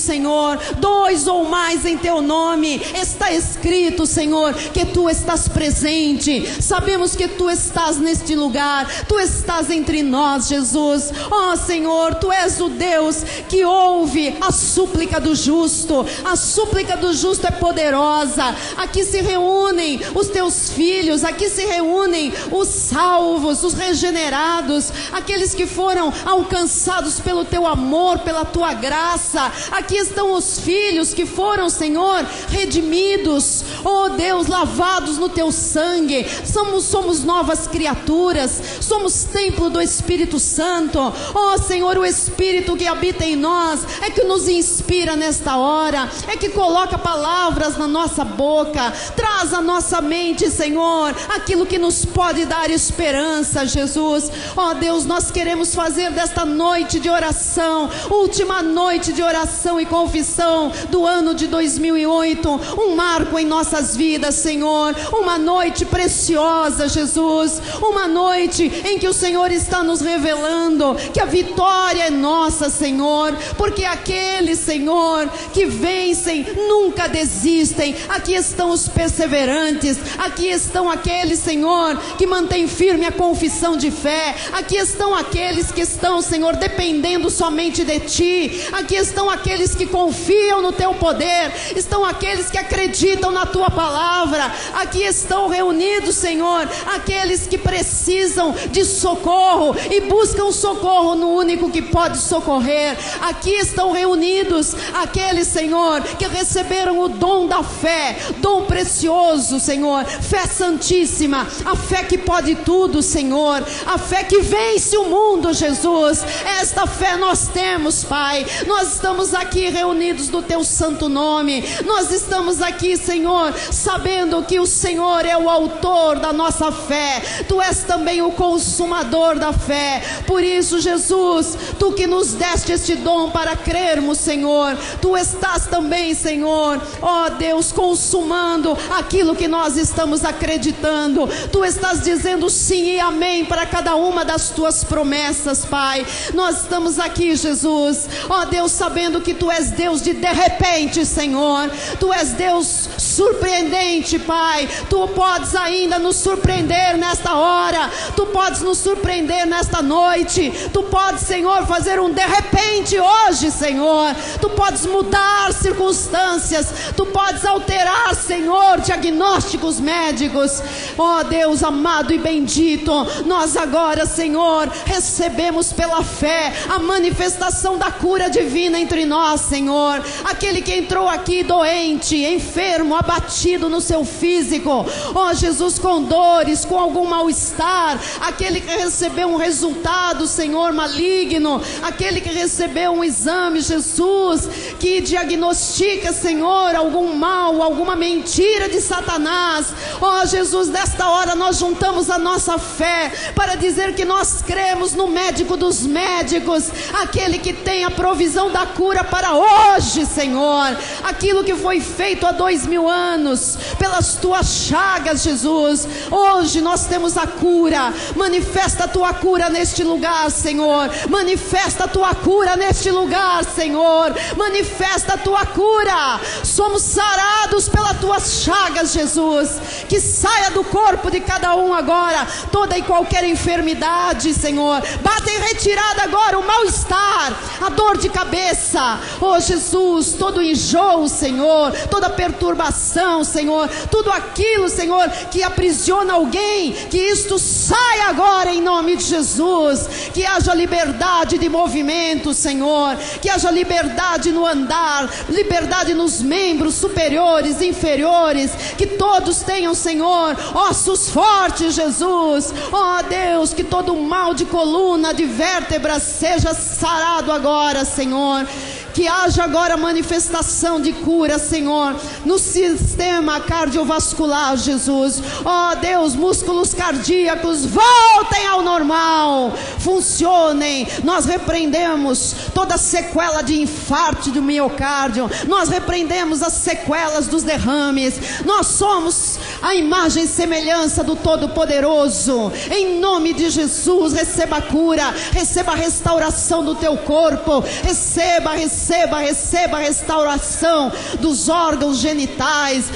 Senhor, 2 ou mais em Teu nome, está escrito, Senhor, que Tu estás presente. Sabemos que Tu estás neste lugar, Tu estás entre nós, Jesus. Ó Senhor, Tu és o Deus que ouve a súplica do justo. A súplica do justo é poderosa. Aqui se reúnem os Teus filhos, aqui se reúnem os salvos, os regenerados, aqueles que foram alcançados pelo Teu amor, pela Tua graça. Aqui estão os filhos que foram, Senhor, redimidos, oh Deus, lavados no Teu sangue. Somos novas criaturas, somos templo do Espírito Santo. Oh Senhor, o Espírito que habita em nós é que nos inspira nesta hora, é que coloca palavras na nossa boca, traz à nossa mente, Senhor, aquilo que nos pode dar esperança, Jesus. Oh Deus, nós queremos fazer desta noite de oração, última noite de oração e confissão do ano de 2008, um marco em nossas vidas, Senhor. Uma noite preciosa, Jesus, uma noite em que o Senhor está nos revelando que a vitória é nossa, Senhor, porque aqueles, Senhor, que vencem nunca desistem. Aqui estão os perseverantes, aqui estão aqueles, Senhor, que mantêm firme a confissão de fé. Aqui estão aqueles que estão, Senhor, dependendo somente de Ti. Aqui estão aqueles que confiam no Teu poder, estão aqueles que acreditam na Tua palavra. Aqui estão reunidos, Senhor, aqueles que precisam de socorro e buscam socorro no único que pode socorrer. Aqui estão reunidos aqueles, Senhor, que receberam o dom da fé, dom precioso, Senhor, fé santíssima, a fé que pode tudo, Senhor, a fé que vence o mundo, Jesus. Esta fé nós temos, Pai. Nós estamos aqui reunidos no Teu santo nome. Nós estamos aqui, Senhor, sabendo que o Senhor é o autor da nossa fé. Tu és também o consumador da fé. Por isso, Jesus, Tu que nos deste este dom para crermos, Senhor, Tu estás também, Senhor, ó Deus, consumando aquilo que nós estamos acreditando. Tu estás dizendo sim e amém para cada uma das Tuas promessas, Pai. Nós estamos aqui, Jesus, ó Deus, sabendo que Tu és Deus de repente, Senhor. Tu és Deus surpreendente, Pai. Tu podes ainda nos surpreender nesta hora. Tu podes nos surpreender nesta noite. Tu podes, Senhor, fazer um de repente hoje, Senhor. Tu podes mudar circunstâncias. Tu podes alterar, Senhor, Senhor, diagnósticos médicos. Ó Deus amado e bendito, nós agora, Senhor, recebemos pela fé a manifestação da cura divina entre nós, Senhor. Aquele que entrou aqui doente, enfermo, abatido no seu físico, ó Jesus, com dores, com algum mal-estar, aquele que recebeu um resultado, Senhor, maligno, aquele que recebeu um exame, Jesus, que diagnostica, Senhor, algum mal, alguma mentira de Satanás. Ó Jesus, nesta hora nós juntamos a nossa fé para dizer que nós cremos no médico dos médicos, aquele que tem a provisão da cura para hoje, Senhor. Aquilo que foi feito há 2000 anos, pelas tuas chagas, Jesus, hoje nós temos a cura. Manifesta a tua cura neste lugar, Senhor. Manifesta a tua cura neste lugar, Senhor. Manifesta a tua cura. Somos sarados pelas tuas chagas, Jesus. Que saia do corpo de cada um agora toda e qualquer enfermidade, Senhor. Bata em retirada agora o mal-estar, a dor de cabeça, oh Jesus, todo enjoo, Senhor, toda perturbação, Senhor, tudo aquilo, Senhor, que aprisiona alguém, que isto saia agora em nome de Jesus. Que haja liberdade de movimento, Senhor, que haja liberdade no andar, liberdade nos membros superiores, inferiores, que todos tenham, Senhor, ossos fortes, Jesus. Ó Deus, que todo mal de coluna, de vértebras seja sarado agora, Senhor. Que haja agora manifestação de cura, Senhor, no sistema cardiovascular, Jesus. Ó Deus, músculos cardíacos voltem ao normal, funcionem. Nós repreendemos toda sequela de infarto do miocárdio, nós repreendemos as sequelas dos derrames. Nós somos a imagem e semelhança do Todo-Poderoso. Em nome de Jesus, receba a cura, receba a restauração do teu corpo, receba a restauração dos órgãos genitais,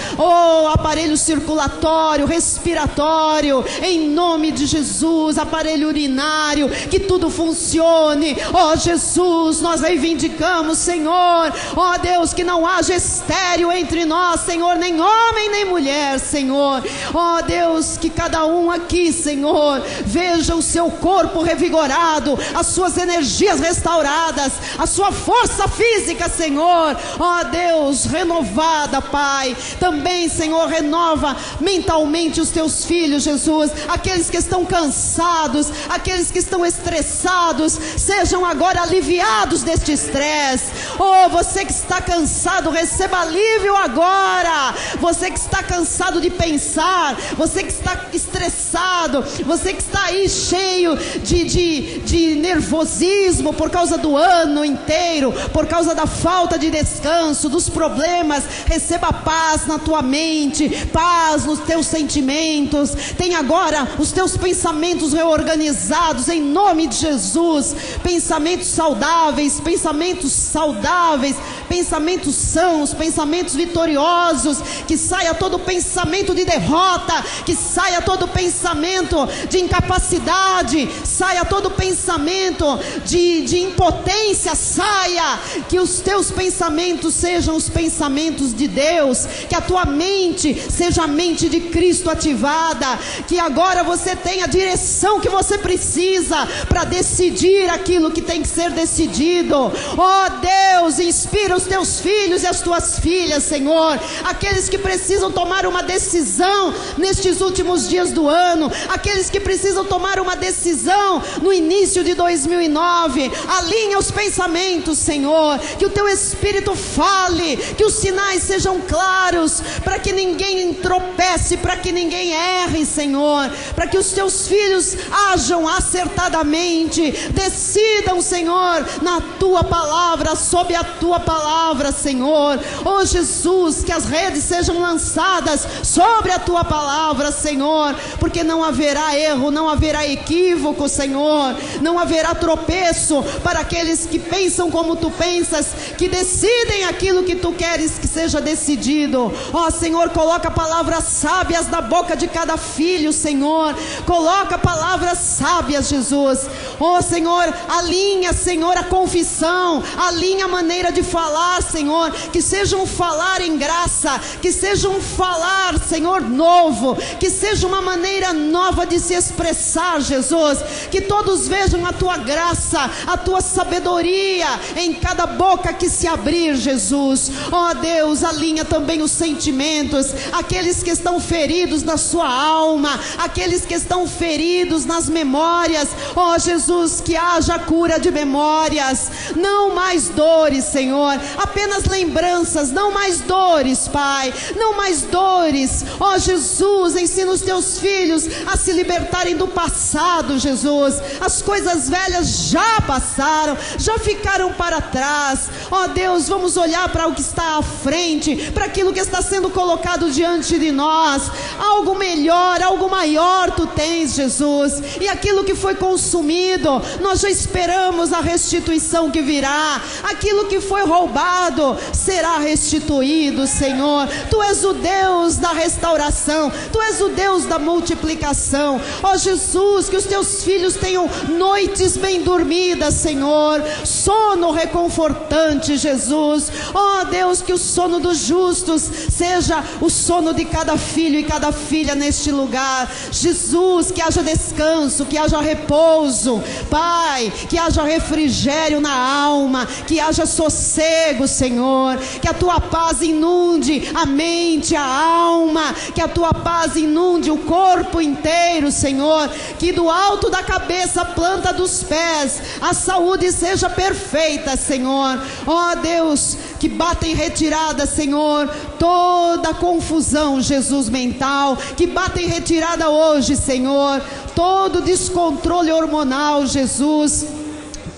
aparelho circulatório, respiratório, em nome de Jesus, aparelho urinário, que tudo funcione. Jesus, nós reivindicamos, Senhor, Deus, que não haja estéril entre nós, Senhor, nem homem nem mulher, Senhor. Deus, que cada um aqui, Senhor, veja o seu corpo revigorado, as suas energias restauradas, a sua força física, Senhor, Deus, renovada, Pai. Também, Senhor, renova mentalmente os teus filhos, Jesus. Aqueles que estão cansados, aqueles que estão estressados, sejam agora aliviados deste estresse. Você que está cansado, receba alívio agora. Você que está cansado de pensar, você que está estressado, você que está aí cheio de nervosismo por causa do ano inteiro, por causa da falta de descanso, dos problemas, receba paz na tua mente, paz nos teus sentimentos. Tem agora os teus pensamentos reorganizados em nome de Jesus. Pensamentos saudáveis, pensamentos sãos, pensamentos vitoriosos. Que saia todo pensamento de derrota, que saia todo pensamento de incapacidade, saia todo pensamento de impotência, saia. Que os teus pensamentos sejam os pensamentos de Deus, que a tua mente seja a mente de Cristo ativada, que agora você tenha a direção que você precisa para decidir aquilo que tem que ser decidido. Deus, inspira os teus filhos e as tuas filhas, Senhor, aqueles que precisam tomar uma decisão nestes últimos dias do ano, aqueles que precisam tomar uma decisão no início de 2009, alinha os pensamentos, Senhor, que o teu Espírito fale, que os sinais sejam claros, para que ninguém tropece, para que ninguém erre, Senhor, para que os teus filhos ajam acertadamente, decidam, Senhor, na tua palavra, sob a tua palavra, Senhor. Jesus, que as redes sejam lançadas sobre a tua palavra, Senhor, porque não haverá erro, não haverá equívoco, Senhor, não haverá tropeço para aqueles que pensam como tu pensas, que decidem aquilo que tu queres que seja decidido. Senhor, coloca palavras sábias na boca de cada filho, Senhor, coloca palavras sábias, Jesus. Senhor, alinha, Senhor, a confissão, alinha a maneira de falar, falar, Senhor, que seja um falar em graça, que seja um falar, Senhor, novo, que seja uma maneira nova de se expressar, Jesus, que todos vejam a tua graça, a tua sabedoria em cada boca que se abrir, Jesus. Ó Deus, alinha também os sentimentos, aqueles que estão feridos na sua alma, aqueles que estão feridos nas memórias. Ó Jesus, que haja cura de memórias, não mais dores, Senhor, apenas lembranças, não mais dores, Pai, não mais dores. Ó Jesus, ensina os teus filhos a se libertarem do passado, Jesus. As coisas velhas já passaram, já ficaram para trás. Ó Deus, vamos olhar para o que está à frente, para aquilo que está sendo colocado diante de nós. Algo melhor, algo maior tu tens, Jesus, e aquilo que foi consumido, nós já esperamos a restituição que virá. Aquilo que foi roubado será restituído, Senhor. Tu és o Deus da restauração, tu és o Deus da multiplicação. Ó Jesus, que os teus filhos tenham noites bem dormidas, Senhor, sono reconfortante, Jesus. Ó Deus, que o sono dos justos seja o sono de cada filho e cada filha neste lugar. Jesus, que haja descanso, que haja repouso, Pai, que haja refrigério na alma, que haja sossego, Senhor, que a tua paz inunde a mente, a alma, que a tua paz inunde o corpo inteiro, Senhor, que do alto da cabeça à planta dos pés a saúde seja perfeita, Senhor. Ó Deus, que bata em retirada, Senhor, toda confusão, Jesus, mental, que bata em retirada hoje, Senhor, todo descontrole hormonal, Jesus,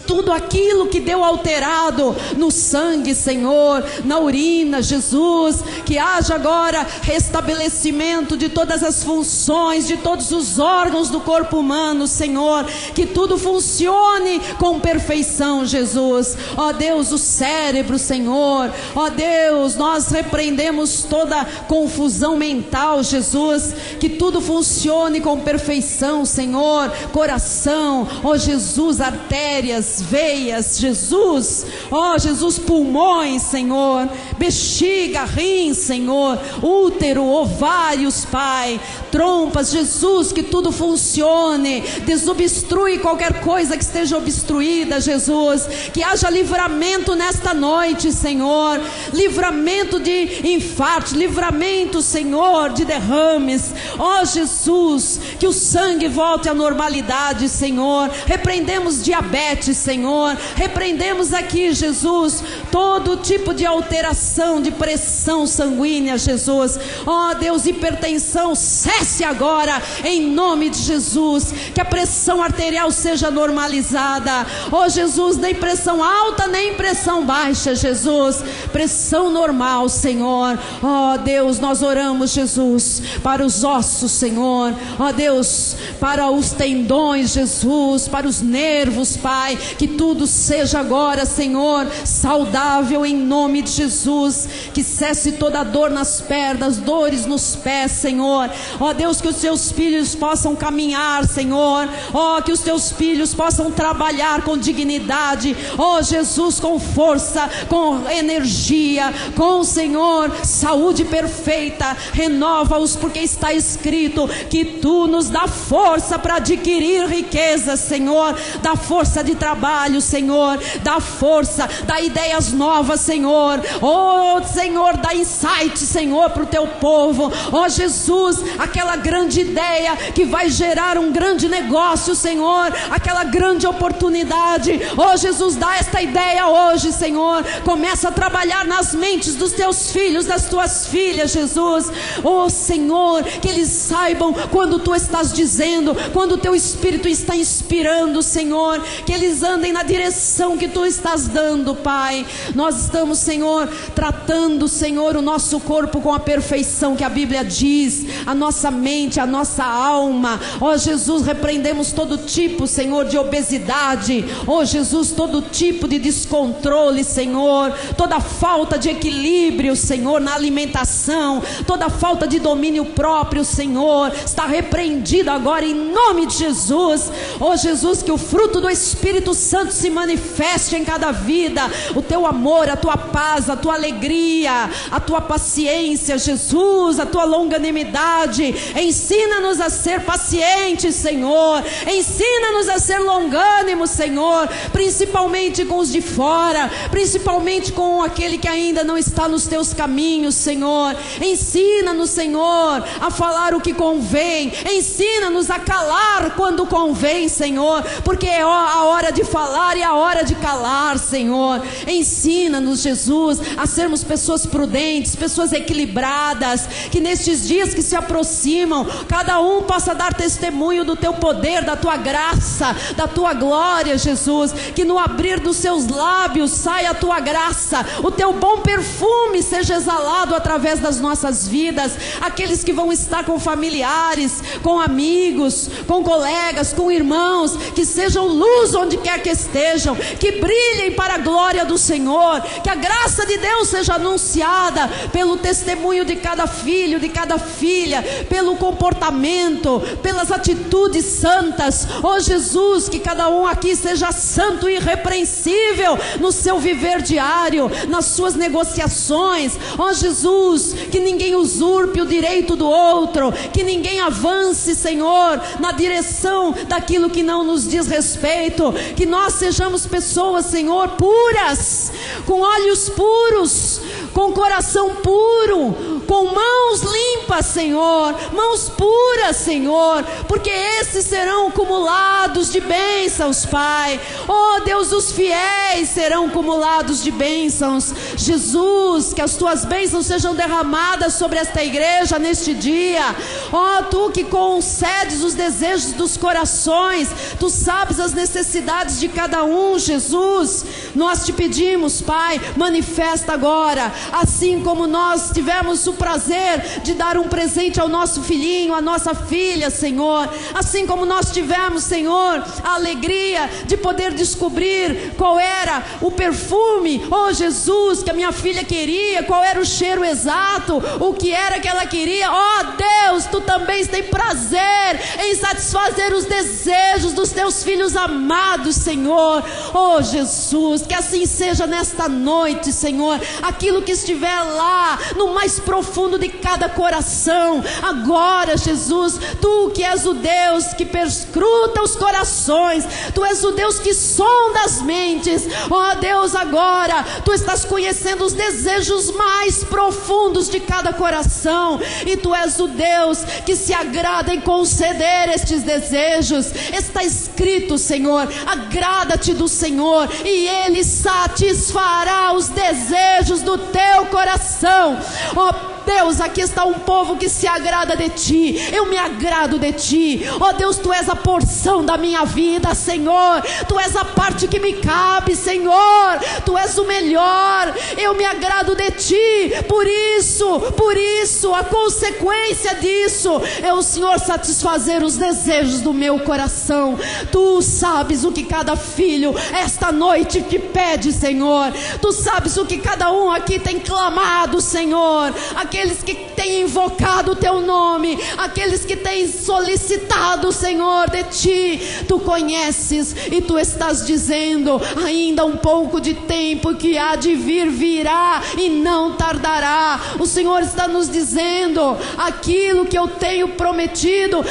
tudo aquilo que deu alterado no sangue, Senhor, na urina, Jesus, que haja agora restabelecimento de todas as funções, de todos os órgãos do corpo humano, Senhor, que tudo funcione com perfeição, Jesus. Ó Deus, o cérebro, Senhor, ó Deus, nós repreendemos toda confusão mental, Jesus, que tudo funcione com perfeição, Senhor, coração, ó Jesus, artérias, veias, Jesus, ó Jesus, pulmões, Senhor, bexiga, rins, Senhor, útero, ovários, Pai, trompas, Jesus, que tudo funcione, desobstrui qualquer coisa que esteja obstruída, Jesus, que haja livramento nesta noite, Senhor, livramento de infarto, livramento, Senhor, de derrames, ó Jesus, que o sangue volte à normalidade, Senhor, repreendemos diabetes, Senhor, repreendemos aqui, Jesus, todo tipo de alteração de pressão sanguínea, Jesus, ó Deus, hipertensão, cesse agora, em nome de Jesus, que a pressão arterial seja normalizada, ó Jesus, nem pressão alta, nem pressão baixa, Jesus, pressão normal, Senhor, ó Deus, nós oramos, Jesus, para os ossos, Senhor, ó Deus, para os tendões, Jesus, para os nervos, Pai, que tudo seja agora, Senhor, saudável em nome de Jesus, que cesse toda dor nas pernas, dores nos pés, Senhor, ó Deus, que os teus filhos possam caminhar, Senhor, ó, que os teus filhos possam trabalhar com dignidade, ó Jesus, com força, com energia, com, Senhor, saúde perfeita, renova-os, porque está escrito que tu nos dá força para adquirir riqueza, Senhor, dá força de trabalho, Senhor, dá força, dá ideias novas, Senhor, oh Senhor, dá insight, Senhor, para o teu povo, ó Jesus, aquela grande ideia que vai gerar um grande negócio, Senhor, aquela grande oportunidade, ó Jesus, dá esta ideia hoje, Senhor, começa a trabalhar nas mentes dos teus filhos, das tuas filhas, Jesus, ó Senhor, que eles saibam quando tu estás dizendo, quando o teu Espírito está inspirando, Senhor, que eles andem na direção que tu estás dando, Pai. Nós estamos, Senhor, tratando, Senhor, o nosso corpo com a perfeição que a Bíblia diz, a nossa mente, a nossa alma, ó Jesus, repreendemos todo tipo, Senhor, de obesidade, ó Jesus, todo tipo de descontrole, Senhor, toda falta de equilíbrio, Senhor, na alimentação, toda falta de domínio próprio, Senhor, está repreendido agora em nome de Jesus, ó Jesus, que o fruto do Espírito Santo se manifeste em cada vida, o teu amor, a tua paz, a tua alegria, a tua paciência, Jesus, a tua longanimidade. Ensina-nos a ser pacientes, Senhor, ensina-nos a ser longânimos, Senhor, principalmente com os de fora, principalmente com aquele que ainda não está nos teus caminhos, Senhor. Ensina-nos, Senhor, a falar o que convém, ensina-nos a calar quando convém, Senhor, porque é a hora de falar e a hora de calar, Senhor. Ensina-nos, Jesus, a sermos pessoas prudentes, pessoas equilibradas, que nestes dias que se aproximam, cada um possa dar testemunho do teu poder, da tua graça, da tua glória, Jesus, que no abrir dos seus lábios saia a tua graça, o teu bom perfume seja exalado através das nossas vidas. Aqueles que vão estar com familiares, com amigos, com colegas, com irmãos, que sejam luz onde quer que estejam, que brilhem para a glória do Senhor, que a graça de Deus seja anunciada pelo testemunho de cada filho, de cada filha, pelo comportamento, pelas atitudes santas. Ó Jesus, que cada um aqui seja santo e irrepreensível no seu viver diário, nas suas negociações. Ó Jesus, que ninguém usurpe o direito do outro, que ninguém avance, Senhor, na direção daquilo que não nos diz respeito, que nós sejamos pessoas, Senhor, puras, com olhos puros, com coração puro, com mãos limpas, Senhor, mãos puras, Senhor, porque esses serão acumulados de bênçãos, Pai. Oh Deus, os fiéis serão acumulados de bênçãos. Jesus, que as tuas bênçãos sejam derramadas sobre esta igreja neste dia. Oh, tu que concedes os desejos dos corações, tu sabes as necessidades de cada um, Jesus. Nós te pedimos, Pai, manifesta agora, assim como nós tivemos o prazer de dar um presente ao nosso filhinho, à nossa filha, Senhor, assim como nós tivemos, Senhor, a alegria de poder descobrir qual era o perfume, oh Jesus, que a minha filha queria, qual era o cheiro exato, o que era que ela queria. Oh Deus, tu também tem prazer em satisfazer os desejos dos teus filhos amados, Senhor. Oh Jesus, que assim seja nesta noite, Senhor, aquilo que estiver lá no mais profundo de cada coração, agora, Jesus, tu que és o Deus que perscruta os corações, tu és o Deus que sonda as mentes. Oh Deus, agora tu estás conhecendo os desejos mais profundos de cada coração, e tu és o Deus que se agrada em conceder estes desejos. Está escrito, Senhor, agrada-te do Senhor e Ele satisfará os desejos do teu coração. Oh Deus, aqui está um povo que se agrada de Ti, eu me agrado de Ti. Ó Deus, Tu és a porção da minha vida, Senhor, Tu és a parte que me cabe, Senhor, Tu és o melhor, eu me agrado de Ti. Por isso, a consequência disso é o Senhor satisfazer os desejos do meu coração. Tu sabes o que cada filho esta noite te pede, Senhor, Tu sabes o que cada um aqui tem clamado, Senhor, aqueles que têm invocado o Teu nome, aqueles que têm solicitado, Senhor, de Ti. Tu conheces e Tu estás dizendo, ainda um pouco de tempo que há de vir, virá e não tardará. O Senhor está nos dizendo, aquilo que eu tenho prometido,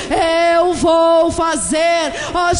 eu vou fazer. Ó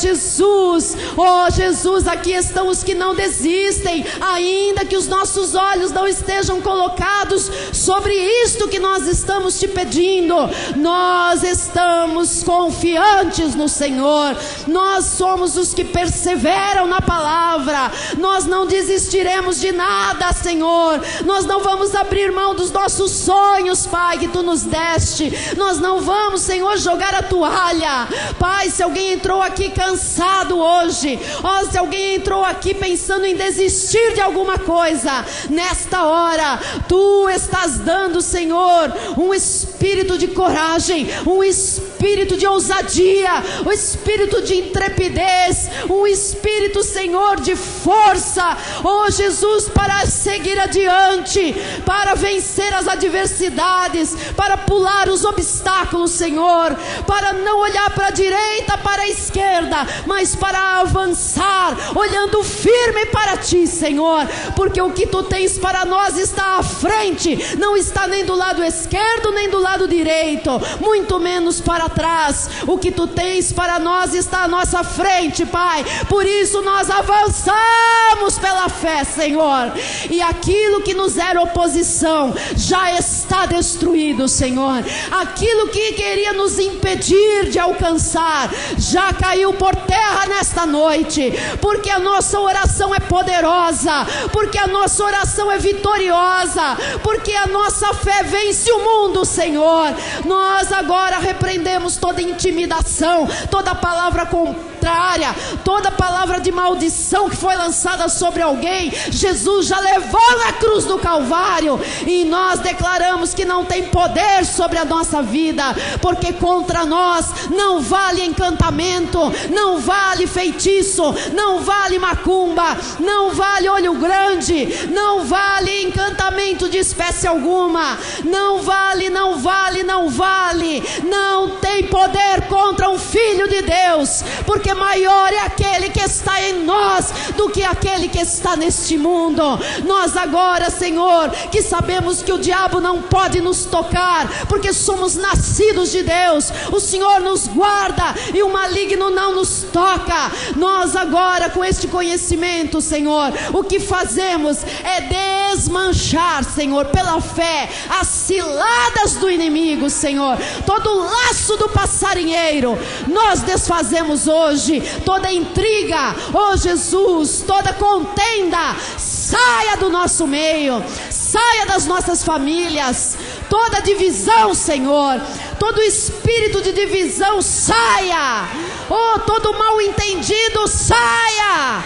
Jesus, aqui estão os que não desistem, ainda que os nossos olhos não estejam colocados sobre isto que nós estamos te pedindo. Nós estamos confiantes no Senhor, nós somos os que perseveram na palavra, nós não desistiremos de nada, Senhor, nós não vamos abrir mão dos nossos sonhos, Pai, que Tu nos deste, nós não vamos, Senhor, jogar a toalha. Pai, se alguém entrou aqui cansado hoje, ó, se alguém entrou aqui pensando em desistir de alguma coisa, nesta hora, Tu estás dando, Senhor, um espírito espírito de coragem, um espírito de ousadia, um espírito de intrepidez, um espírito, Senhor, de força, oh Jesus, para seguir adiante, para vencer as adversidades, para pular os obstáculos, Senhor, para não olhar para a direita, para a esquerda, mas para avançar, olhando firme para Ti, Senhor, porque o que Tu tens para nós está à frente, não está nem do lado esquerdo, nem do lado direito, muito menos para trás. O que Tu tens para nós está à nossa frente, Pai, por isso nós avançamos pela fé, Senhor, e aquilo que nos era oposição já está destruído, Senhor. Aquilo que queria nos impedir de alcançar já caiu por terra nesta noite, porque a nossa oração é poderosa, porque a nossa oração é vitoriosa, porque a nossa fé vence o mundo, Senhor. Nós agora repreendemos toda intimidação, toda palavra contrária, toda palavra de maldição que foi lançada sobre alguém. Jesus já levou na cruz do Calvário, e nós declaramos que não tem poder sobre a nossa vida, porque contra nós não vale encantamento, não vale feitiço, não vale macumba, não vale olho grande, não vale encantamento de espécie alguma, não vale, não vale, não vale, não tem poder contra um filho de Deus, porque maior é aquele que está em nós do que aquele que está neste mundo. Nós agora, Senhor, que sabemos que o diabo não pode nos tocar, porque somos nascidos de Deus, o Senhor nos guarda e o maligno não nos toca. Nós agora, com este conhecimento, Senhor, o que fazemos é desmanchar, Senhor, pela fé, as ciladas do inimigo, Senhor, todo o laço do passarinheiro, nós desfazemos hoje, toda intriga, oh Jesus, toda contenda, saia do nosso meio, saia das nossas famílias, toda divisão, Senhor, todo espírito de divisão saia, oh, todo mal entendido saia,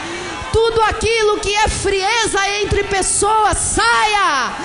tudo aquilo que é frieza entre pessoas saia,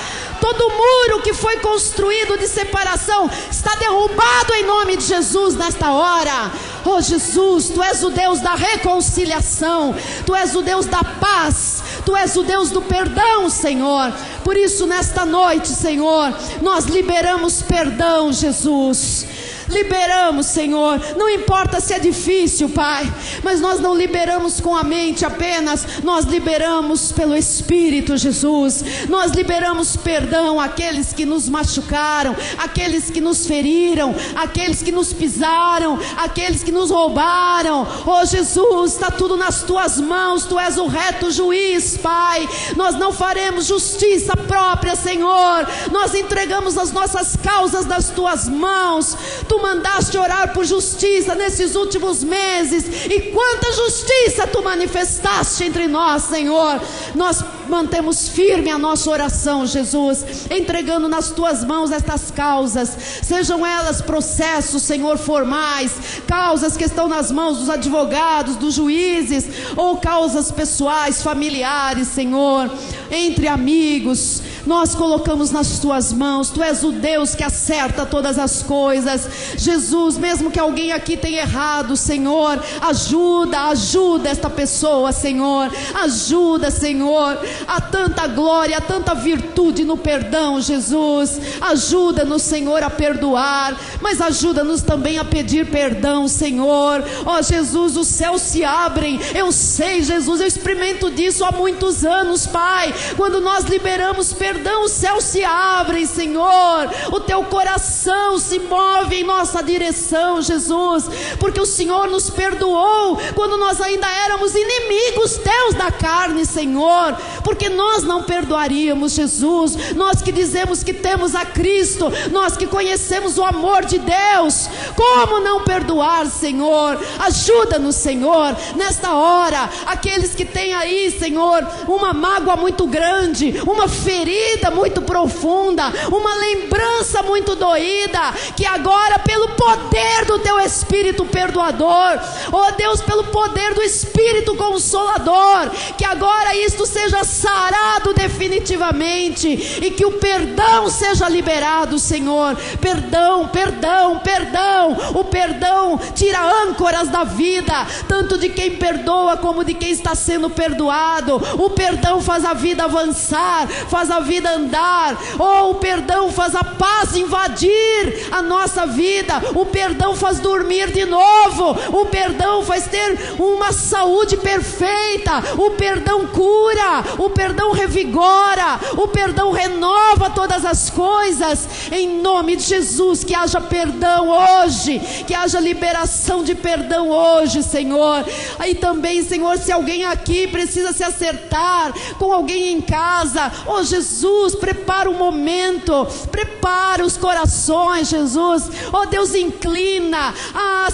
todo muro que foi construído de separação está derrubado em nome de Jesus nesta hora. Oh Jesus, Tu és o Deus da reconciliação, Tu és o Deus da paz, Tu és o Deus do perdão, Senhor. Por isso nesta noite, Senhor, nós liberamos perdão, Jesus. Liberamos, Senhor, não importa se é difícil, Pai, mas nós não liberamos com a mente apenas, nós liberamos pelo Espírito, Jesus. Nós liberamos perdão àqueles que nos machucaram, àqueles que nos feriram, àqueles que nos pisaram, àqueles que nos roubaram. Oh Jesus, está tudo nas Tuas mãos, Tu és o reto juiz, Pai. Nós não faremos justiça própria, Senhor, nós entregamos as nossas causas nas Tuas mãos. Tu mandaste orar por justiça nesses últimos meses, e quanta justiça Tu manifestaste entre nós, Senhor. Nós mantemos firme a nossa oração, Jesus, entregando nas Tuas mãos estas causas, sejam elas processos, Senhor, formais, causas que estão nas mãos dos advogados, dos juízes, ou causas pessoais, familiares, Senhor, entre amigos, nós colocamos nas Tuas mãos. Tu és o Deus que acerta todas as coisas, Jesus. Mesmo que alguém aqui tenha errado, Senhor, ajuda esta pessoa, Senhor, ajuda, Senhor. Há tanta glória, há tanta virtude no perdão, Jesus. Ajuda-nos, Senhor, a perdoar, mas ajuda-nos também a pedir perdão, Senhor. Ó Jesus, os céus se abrem, eu sei, Jesus, eu experimento disso há muitos anos, Pai. Quando nós liberamos perdão, os céus se abrem, Senhor. O Teu coração se move em nossa direção, Jesus, porque o Senhor nos perdoou quando nós ainda éramos inimigos Teus da carne, Senhor, porque nós não perdoaríamos, Jesus. Nós que dizemos que temos a Cristo, nós que conhecemos o amor de Deus, como não perdoar, Senhor? Ajuda-nos, Senhor, nesta hora. Aqueles que têm aí, Senhor, uma mágoa muito grande, uma ferida ferida muito profunda, uma lembrança muito doída, que agora pelo poder do teu Espírito perdoador, ó Deus, pelo poder do Espírito Consolador, que agora isto seja sarado definitivamente, e que o perdão seja liberado, Senhor. Perdão, perdão, perdão. O perdão tira âncoras da vida, tanto de quem perdoa como de quem está sendo perdoado. O perdão faz a vida avançar, faz a vida andar. O perdão faz a paz invadir a nossa vida. O perdão faz dormir de novo. O perdão faz ter uma saúde perfeita. O perdão cura. O perdão revigora. O perdão renova todas as coisas. Em nome de Jesus, que haja perdão hoje, que haja liberação de perdão hoje, Senhor. Aí também, Senhor, se alguém aqui precisa se acertar com alguém em casa, ó Jesus, prepara o momento, prepara os corações, Jesus. Ó Deus, inclina,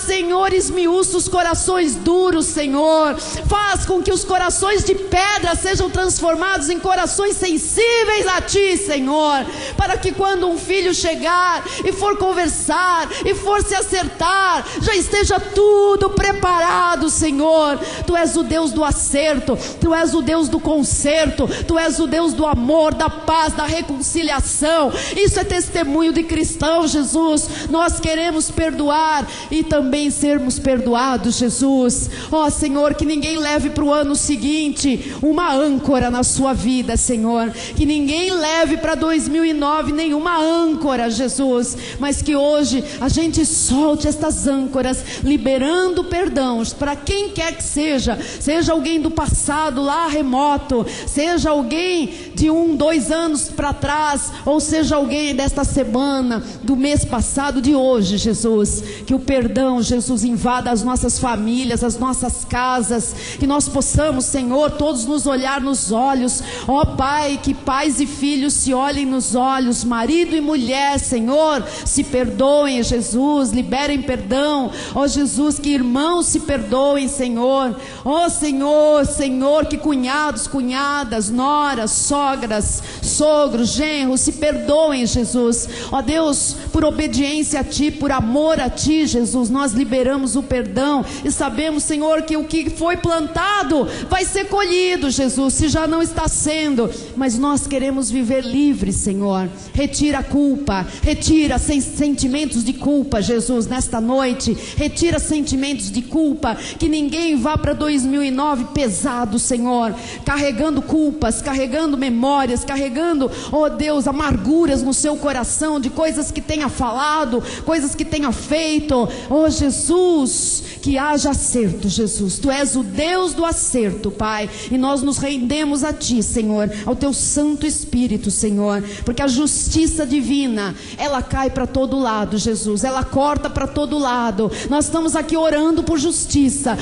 Senhor, esmiuça os corações duros, Senhor. Faz com que os corações de pedra sejam transformados em corações sensíveis a Ti, Senhor, para que quando um filho chegar e for conversar e for se acertar, já esteja tudo preparado, Senhor. Tu és o Deus do acerto, Tu és o Deus do conserto, Tu és o Deus do amor, da paz, da reconciliação. Isso é testemunho de cristão, Jesus. Nós queremos perdoar e também sermos perdoados, Jesus. Ó Senhor, que ninguém leve para o ano seguinte uma âncora na sua vida, Senhor. Que ninguém leve para 2009 nenhuma âncora, Jesus, mas que hoje a gente solte estas âncoras, liberando perdão para quem quer que seja alguém do passado lá remoto, seja alguém de 1, 2 anos para trás, ou seja alguém desta semana, do mês passado, de hoje, Jesus. Que o perdão, Jesus, invada as nossas famílias, as nossas casas, que nós possamos, Senhor, todos nos olhar nos olhos, ó Pai, que pais e filhos se olhem nos olhos, marido e mulher, Senhor, se perdoem, Jesus, liberem perdão, ó Jesus, que irmãos se perdoem, Senhor, ó Senhor, Senhor, que cunhados, cunhadas, noras, sogras, sogros, genros, se perdoem, Jesus, ó Deus, por obediência a Ti, por amor a Ti, Jesus, nós liberamos o perdão e sabemos, Senhor, que o que foi plantado vai ser colhido, Jesus, se já não está sendo, mas nós queremos viver livres, Senhor. Retira a culpa, retira sentimentos de culpa, Jesus, nesta noite, retira sentimentos de culpa, que ninguém vá para 2009 pesado, Senhor, carregando culpas, carregando memórias, carregando, ó Deus, amarguras no seu coração, de coisas que tenha falado, coisas que tenha feito, ó Jesus, que haja acerto, Jesus, Tu és o Deus do acerto, Pai, e nós nos rendemos a Ti, Senhor, ao Teu Santo Espírito, Senhor, porque a justiça divina, ela cai para todo lado, Jesus, ela corta para todo lado. Nós estamos aqui orando por justiça,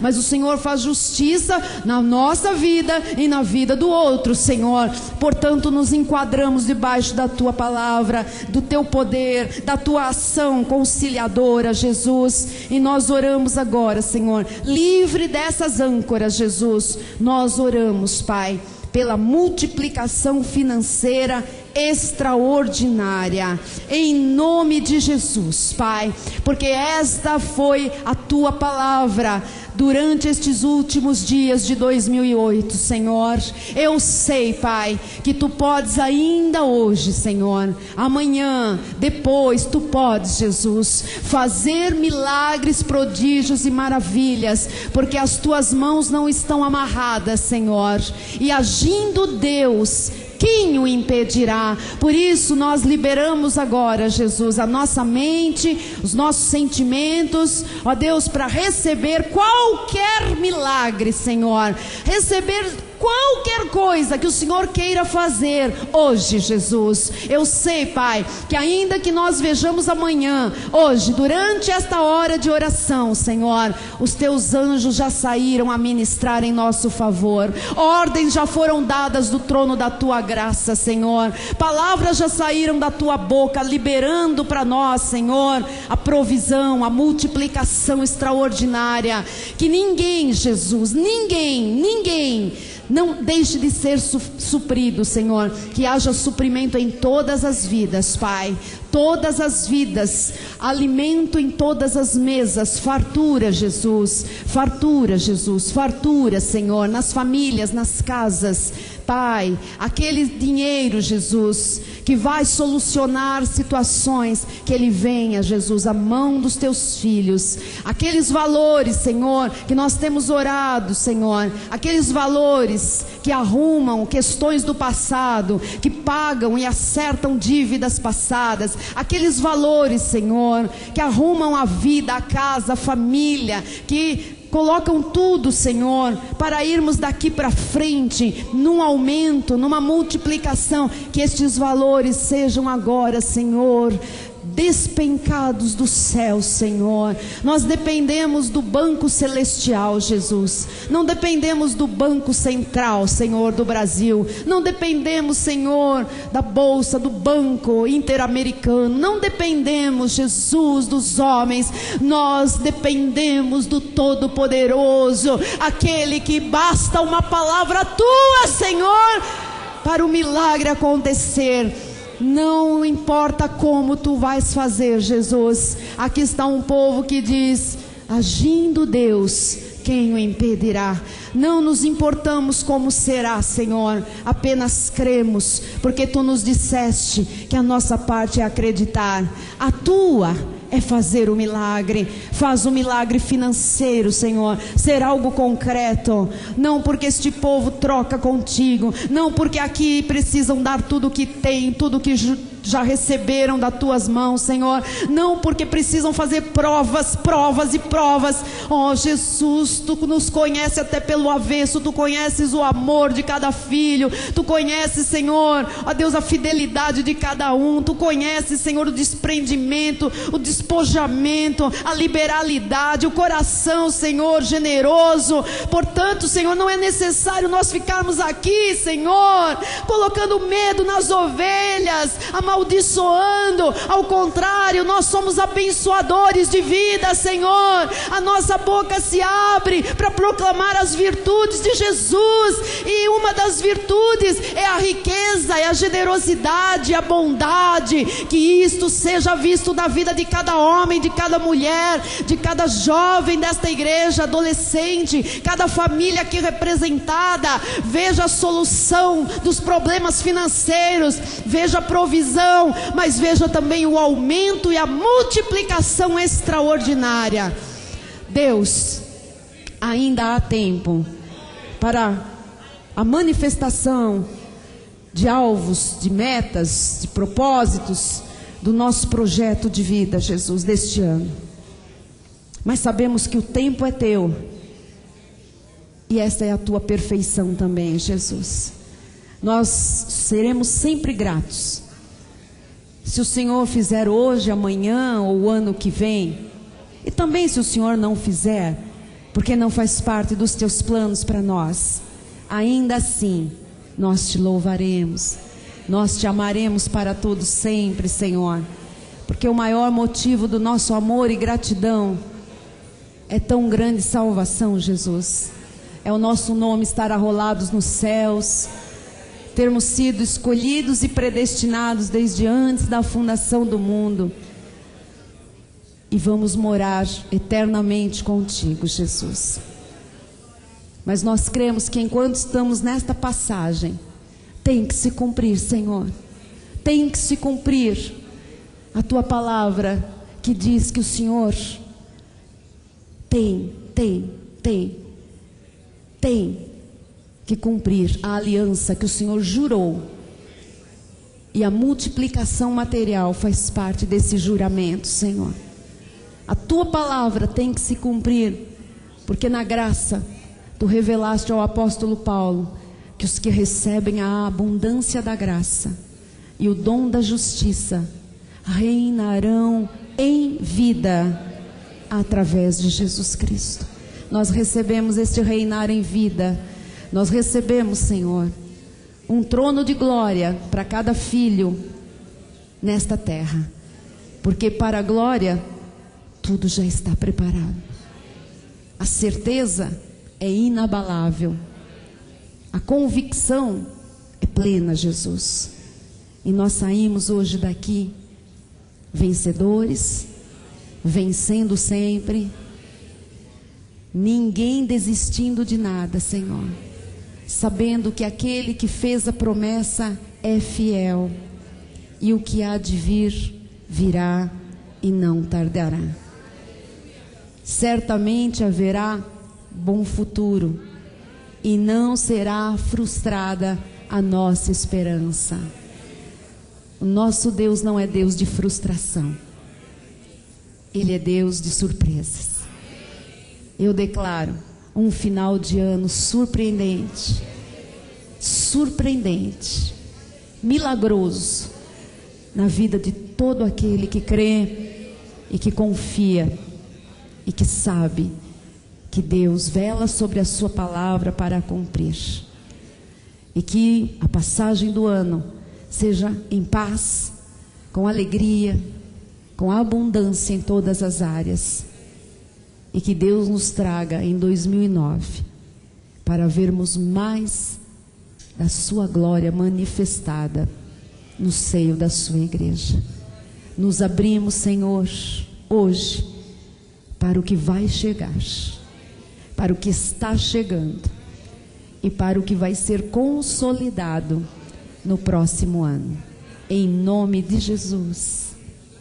mas o Senhor faz justiça na nossa vida e na vida do outro, Senhor. Portanto, nos enquadramos debaixo da Tua palavra, do Teu poder, da Tua ação conciliadora, Jesus, e nós oramos agora, Senhor, livre dessas âncoras, Jesus. Nós oramos, Pai, pela multiplicação financeira extraordinária, em nome de Jesus, Pai, porque esta foi a Tua palavra durante estes últimos dias de 2008, Senhor. Eu sei, Pai, que Tu podes ainda hoje, Senhor, amanhã, depois, Tu podes, Jesus, fazer milagres, prodígios e maravilhas, porque as Tuas mãos não estão amarradas, Senhor, e agindo Deus, quem o impedirá? Por isso nós liberamos agora, Jesus, a nossa mente, os nossos sentimentos, ó Deus, para receber qualquer milagre, Senhor, receber qualquer coisa que o Senhor queira fazer hoje, Jesus. Eu sei, Pai, que ainda que nós vejamos amanhã, hoje, durante esta hora de oração, Senhor, os Teus anjos já saíram a ministrar em nosso favor, ordens já foram dadas do trono da Tua graça, Senhor, palavras já saíram da Tua boca, liberando para nós, Senhor, a provisão, a multiplicação extraordinária, que ninguém, Jesus, ninguém não deixe de ser suprido, Senhor, que haja suprimento em todas as vidas, Pai, todas as vidas, alimento em todas as mesas, fartura, Jesus, fartura, Jesus, fartura, Senhor, nas famílias, nas casas, Pai, aquele dinheiro, Jesus, que vai solucionar situações, que ele venha, Jesus, à mão dos teus filhos, aqueles valores, Senhor, que nós temos orado, Senhor, aqueles valores que arrumam questões do passado, que pagam e acertam dívidas passadas, aqueles valores, Senhor, que arrumam a vida, a casa, a família, que colocam tudo, Senhor, para irmos daqui para frente, num aumento, numa multiplicação, que estes valores sejam agora, Senhor, despencados do céu, Senhor. Nós dependemos do banco celestial, Jesus, não dependemos do banco central, Senhor, do Brasil, não dependemos, Senhor, da bolsa, do banco interamericano, não dependemos, Jesus, dos homens, nós dependemos do Todo-Poderoso, aquele que basta uma palavra tua, Senhor, para o milagre acontecer. Não importa como tu vais fazer, Jesus. Aqui está um povo que diz: agindo Deus, quem o impedirá? Não nos importamos como será, Senhor, apenas cremos, porque tu nos disseste que a nossa parte é acreditar, a tua é fazer o milagre. Faz o milagre financeiro, Senhor, ser algo concreto, não porque este povo troca contigo, não porque aqui precisam dar tudo que tem, tudo que já receberam das tuas mãos, Senhor, não porque precisam fazer provas e provas. Oh Jesus, tu nos conheces até pelo avesso, tu conheces o amor de cada filho, tu conheces, Senhor, ó Deus, a fidelidade de cada um, tu conheces, Senhor, o desprendimento, o despojamento, a liberalidade, o coração, Senhor, generoso. Portanto, Senhor, não é necessário nós ficarmos aqui, Senhor, colocando medo nas ovelhas, amaldiçoando. Ao contrário, nós somos abençoadores de vida, Senhor. A nossa boca se abre para proclamar as virtudes de Jesus, e uma das virtudes é a riqueza, é a generosidade, a bondade. Que isto seja visto na vida de cada homem, de cada mulher, de cada jovem desta igreja, adolescente, cada família aqui representada. Veja a solução dos problemas financeiros, veja a provisão, mas veja também o aumento e a multiplicação extraordinária. Deus, ainda há tempo para a manifestação de alvos, de metas, de propósitos do nosso projeto de vida, Jesus, deste ano. Mas sabemos que o tempo é teu, e esta é a tua perfeição também, Jesus. Nós seremos sempre gratos se o Senhor fizer hoje, amanhã ou o ano que vem, e também se o Senhor não fizer, porque não faz parte dos teus planos para nós. Ainda assim, nós te louvaremos, nós te amaremos para todo sempre, Senhor, porque o maior motivo do nosso amor e gratidão é tão grande salvação, Jesus. É o nosso nome estar arrolados nos céus, termos sido escolhidos e predestinados desde antes da fundação do mundo, e vamos morar eternamente contigo, Jesus. Mas nós cremos que enquanto estamos nesta passagem, tem que se cumprir, Senhor, tem que se cumprir a tua palavra, que diz que o Senhor tem que cumprir a aliança que o Senhor jurou, e a multiplicação material faz parte desse juramento, Senhor. A tua palavra tem que se cumprir, porque na graça tu revelaste ao apóstolo Paulo que os que recebem a abundância da graça e o dom da justiça reinarão em vida através de Jesus Cristo. Nós recebemos este reinar em vida. Nós recebemos, Senhor, um trono de glória para cada filho nesta terra, porque para a glória tudo já está preparado. A certeza é inabalável. A convicção é plena, Jesus. E nós saímos hoje daqui vencedores, vencendo sempre. Ninguém desistindo de nada, Senhor. Sabendo que aquele que fez a promessa é fiel. E o que há de vir, virá e não tardará. Certamente haverá bom futuro. E não será frustrada a nossa esperança. O nosso Deus não é Deus de frustração. Ele é Deus de surpresas. Eu declaro um final de ano surpreendente, milagroso na vida de todo aquele que crê e que confia e que sabe que Deus vela sobre a sua palavra para a cumprir. E que a passagem do ano seja em paz, com alegria, com abundância em todas as áreas. E que Deus nos traga em 2009 para vermos mais da sua glória manifestada no seio da sua igreja. Nos abrimos, Senhor, hoje para o que vai chegar, para o que está chegando e para o que vai ser consolidado no próximo ano. Em nome de Jesus.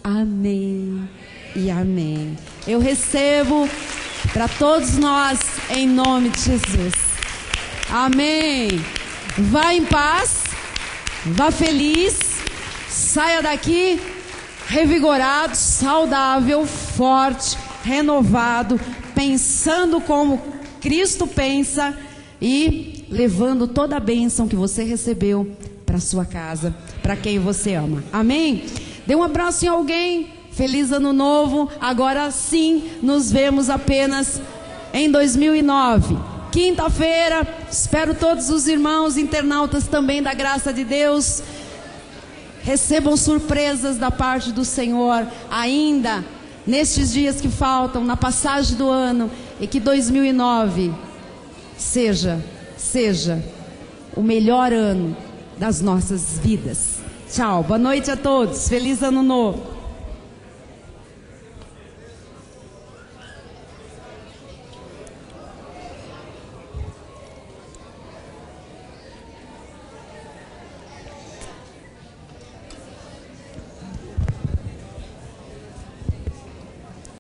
Amém e amém. Eu recebo para todos nós em nome de Jesus. Amém. Vá em paz, vá feliz, saia daqui revigorado, saudável, forte, renovado, pensando como Cristo pensa e levando toda a bênção que você recebeu para sua casa, para quem você ama. Amém? Dê um abraço em alguém. Feliz ano novo. Agora sim, nos vemos apenas em 2009. Quinta-feira, espero todos os irmãos internautas também da graça de Deus recebam surpresas da parte do Senhor ainda nestes dias que faltam, na passagem do ano, e que 2009 seja o melhor ano das nossas vidas. Tchau, boa noite a todos, feliz ano novo.